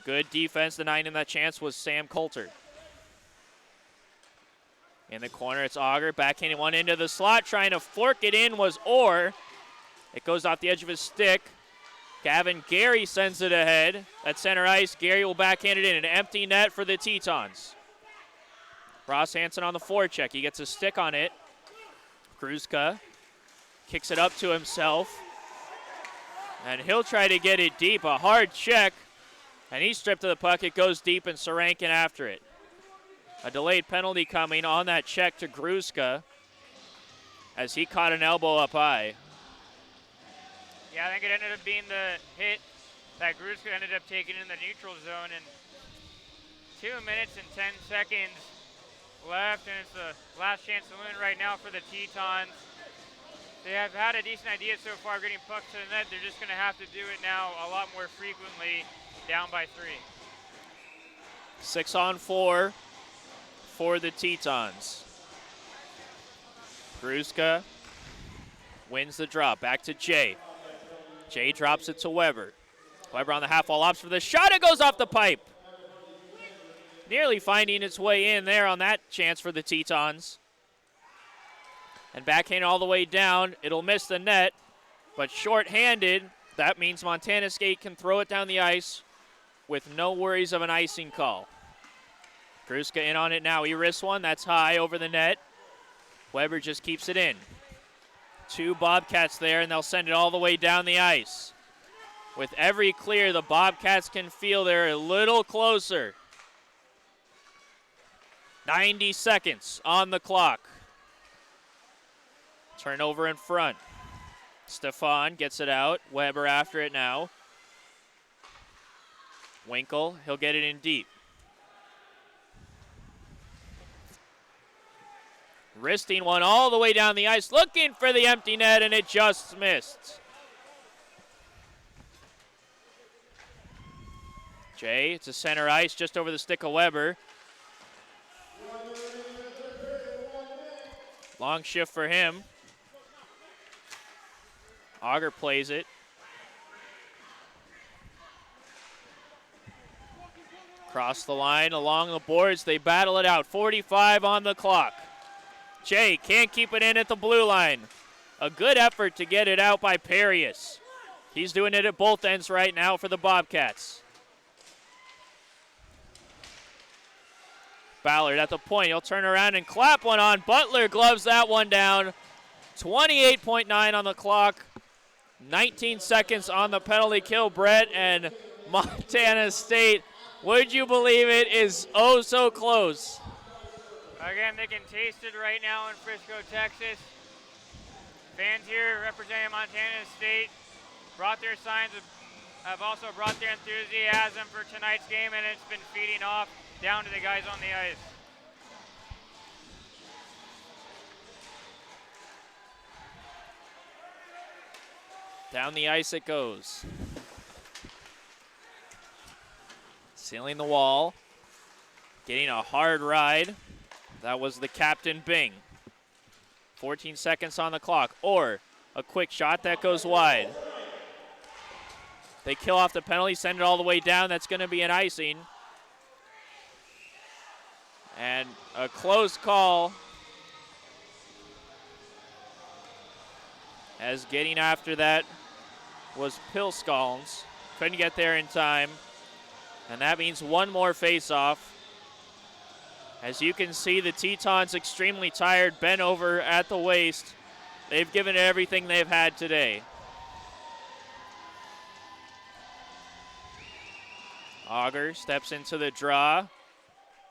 A: Good defense denying him that chance was Sam Coulter. In the corner, it's Auger backhanding one into the slot. Trying to fork it in was Orr. It goes off the edge of his stick. Gavin Gary sends it ahead. At center ice, Gary will backhand it in. An empty net for the Tetons. Ross Hansen on the forecheck. He gets a stick on it. Gruska kicks it up to himself. And he'll try to get it deep. A hard check. And he's stripped of the puck. It goes deep, and Sarankin after it. A delayed penalty coming on that check to Gruska as he caught an elbow up high.
B: Yeah, I think it ended up being the hit that Gruska ended up taking in the neutral zone. And 2 minutes and 10 seconds left, and it's the last chance to win right now for the Tetons. They have had a decent idea so far getting pucks to the net. They're just going to have to do it now a lot more frequently, down by 3.
A: 6-on-4 for the Tetons. Gruska wins the draw. Back to Jay. Jay drops it to Weber. Weber on the half-wall ops for the shot. It goes off the pipe. Nearly finding its way in there on that chance for the Tetons. And backhand all the way down. It'll miss the net, but short-handed. That means Montana State can throw it down the ice with no worries of an icing call. Gruska in on it now. He wrists one. That's high over the net. Weber just keeps it in. 2 Bobcats there, and they'll send it all the way down the ice. With every clear, the Bobcats can feel they're a little closer. 90 seconds on the clock. Turnover in front. Stefan gets it out. Weber after it now. Winkle, he'll get it in deep. Wristing one all the way down the ice, looking for the empty net, and it just missed. Jay, it's a center ice just over the stick of Weber. Long shift for him. Auger plays it. Across the line, along the boards, they battle it out. 45 on the clock. Jay can't keep it in at the blue line. A good effort to get it out by Perius. He's doing it at both ends right now for the Bobcats. Ballard at the point. He'll turn around and clap one on. Butler gloves that one down. 28.9 on the clock. 19 seconds on the penalty kill, Brett, and Montana State, would you believe it, is oh so close.
B: Again, they can taste it right now in Frisco, Texas. Fans here representing Montana State brought their signs, have also brought their enthusiasm for tonight's game, and it's been feeding off down to the guys on the ice.
A: Down the ice it goes. Sealing the wall. Getting a hard ride. That was the captain, Bing. 14 seconds on the clock. Or a quick shot that goes wide. They kill off the penalty, send it all the way down. That's going to be an icing. And a close call. As getting after that was Pilskalns. Couldn't get there in time. And that means one more face-off. As you can see, the Tetons extremely tired, bent over at the waist. They've given it everything they've had today. Auger steps into the draw.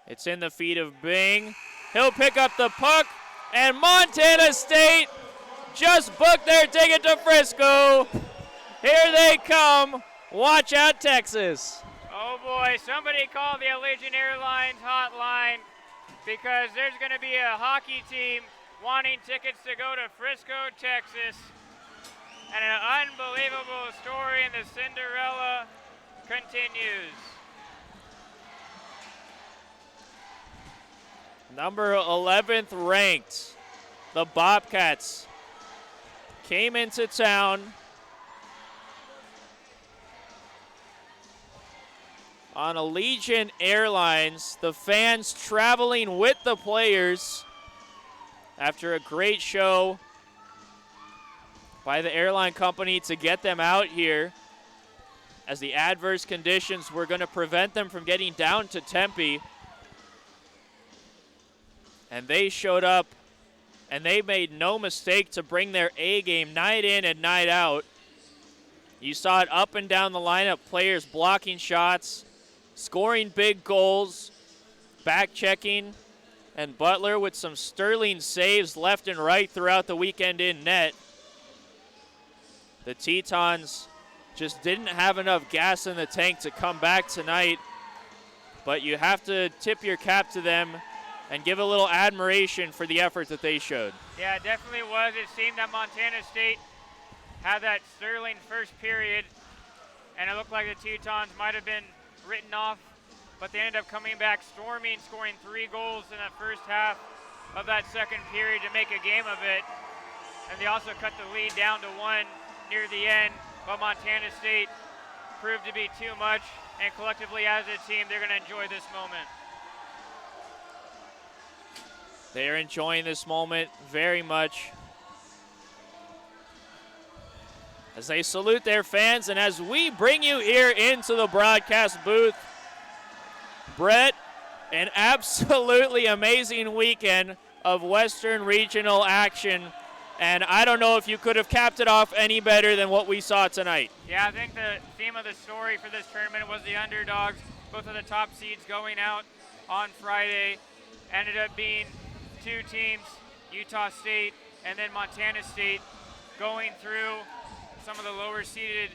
A: It's in the feet of Bing. He'll pick up the puck, and Montana State just booked their ticket to Frisco. Here they come. Watch out, Texas.
B: Oh boy, somebody call the Allegiant Airlines hotline because there's going to be a hockey team wanting tickets to go to Frisco, Texas. And an unbelievable story in the Cinderella continues.
A: Number 11th ranked, the Bobcats came into town on Allegiant Airlines. The fans traveling with the players after a great show by the airline company to get them out here, as the adverse conditions were going to prevent them from getting down to Tempe. And they showed up, and they made no mistake to bring their A game night in and night out. You saw it up and down the lineup, players blocking shots, scoring big goals, back checking, and Butler with some sterling saves left and right throughout the weekend in net. The Tetons just didn't have enough gas in the tank to come back tonight, but you have to tip your cap to them and give a little admiration for the effort that they showed.
B: Yeah, it definitely was. It seemed that Montana State had that sterling first period, and it looked like the Tetons might have been written off, but they ended up coming back storming, scoring 3 goals in the first half of that second period to make a game of it. And they also cut the lead down to 1 near the end, but Montana State proved to be too much, and collectively as a team, they're going to enjoy this moment.
A: They're enjoying this moment very much as they salute their fans, and as we bring you here into the broadcast booth, Brett, an absolutely amazing weekend of Western Regional action, and I don't know if you could have capped it off any better than what we saw tonight.
B: Yeah, I think the theme of the story for this tournament was the underdogs. Both of the top seeds going out on Friday ended up being 2 teams, Utah State and then Montana State, going through some of the lower seeded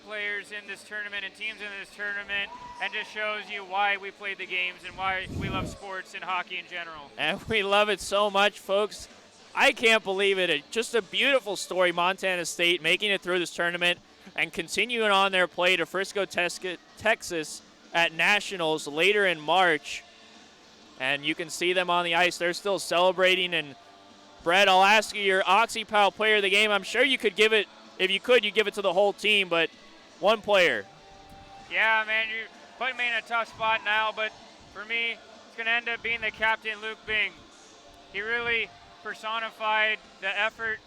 B: players in this tournament and teams in this tournament, and just shows you why we played the games and why we love sports and hockey in general.
A: And we love it so much, folks. I can't believe it. Just a beautiful story. Montana State making it through this tournament and continuing on their play to Frisco, Texas at Nationals later in March. and you can see them on the ice. They're still celebrating. And Brett, I'll ask you your OxyPal player of the game. I'm sure you could give it, if you could, you give it to the whole team, but one player.
B: Yeah, man, you put me in a tough spot now, but for me, it's going to end up being the captain, Luke Bing. He really personified the effort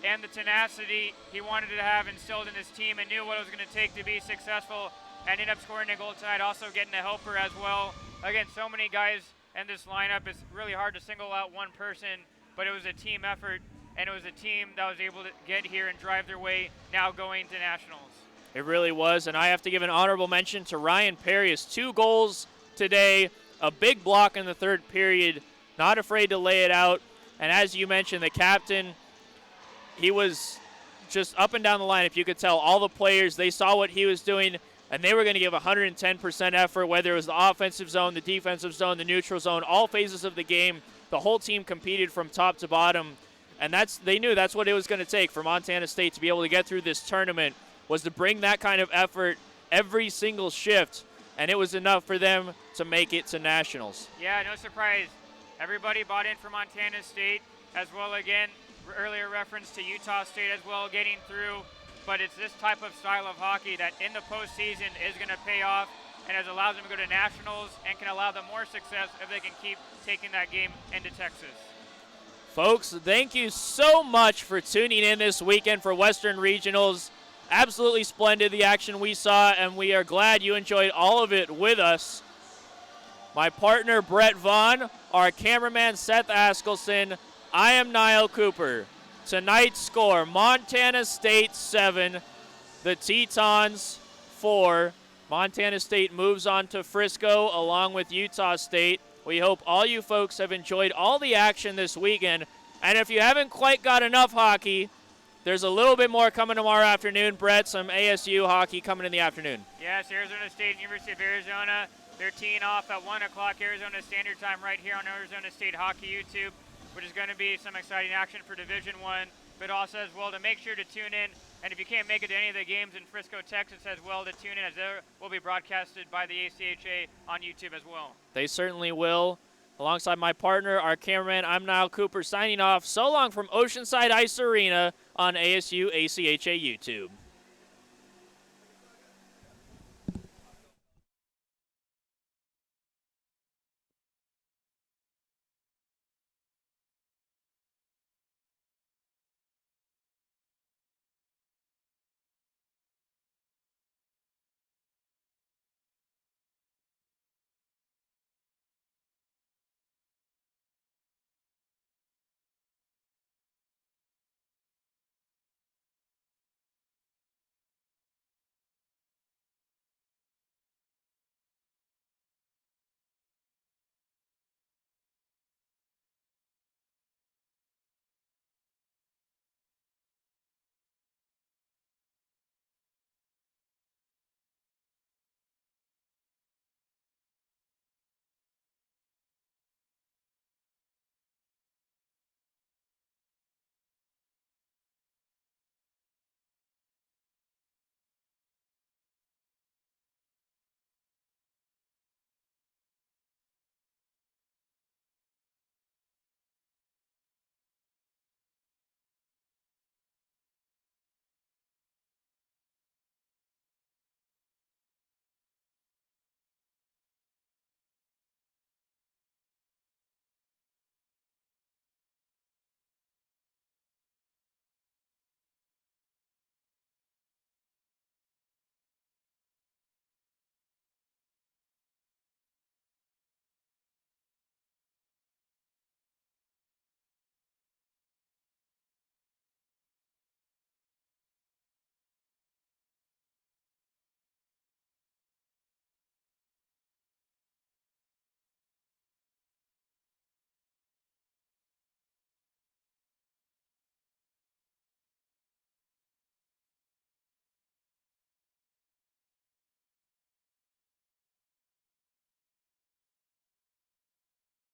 B: and the tenacity he wanted to have instilled in his team and knew what it was going to take to be successful, and ended up scoring a goal tonight, also getting a helper as well. Again, so many guys in this lineup. It's really hard to single out one person, but it was a team effort, and it was a team that was able to get here and drive their way, now going to nationals.
A: It really was, and I have to give an honorable mention to Ryan Perry. His 2 goals today, a big block in the third period, not afraid to lay it out. And as you mentioned, the captain, he was just up and down the line. If you could tell, all the players, they saw what he was doing, and they were going to give 110% effort, whether it was the offensive zone, the defensive zone, the neutral zone, all phases of the game. The whole team competed from top to bottom, and they knew that's what it was going to take for Montana State to be able to get through this tournament, was to bring that kind of effort every single shift, and it was enough for them to make it to nationals.
B: Yeah, no surprise. Everybody bought in for Montana State, as well, again, earlier reference to Utah State as well, getting through. But it's this type of style of hockey that in the postseason is going to pay off, and has allowed them to go to nationals and can allow them more success if they can keep taking that game into Texas.
A: Folks, thank you so much for tuning in this weekend for Western Regionals. Absolutely splendid, the action we saw, and we are glad you enjoyed all of it with us. My partner, Brett Vaughn, our cameraman, Seth Askelson, I am Niall Cooper. Tonight's score, Montana State 7, the Tetons 4. Montana State moves on to Frisco along with Utah State. We hope all you folks have enjoyed all the action this weekend. And if you haven't quite got enough hockey, there's a little bit more coming tomorrow afternoon. Brett, some ASU hockey coming in the afternoon.
B: Yes, Arizona State, University of Arizona. They're teeing off at 1 o'clock Arizona Standard Time right here on Arizona State Hockey YouTube, which is going to be some exciting action for Division I, but also as well to make sure to tune in. And if you can't make it to any of the games in Frisco, Texas, as well, to tune in, as they will be broadcasted by the ACHA on YouTube as well.
A: They certainly will. Alongside my partner, our cameraman, I'm Niall Cooper, signing off. So long from Oceanside Ice Arena on ASU ACHA YouTube.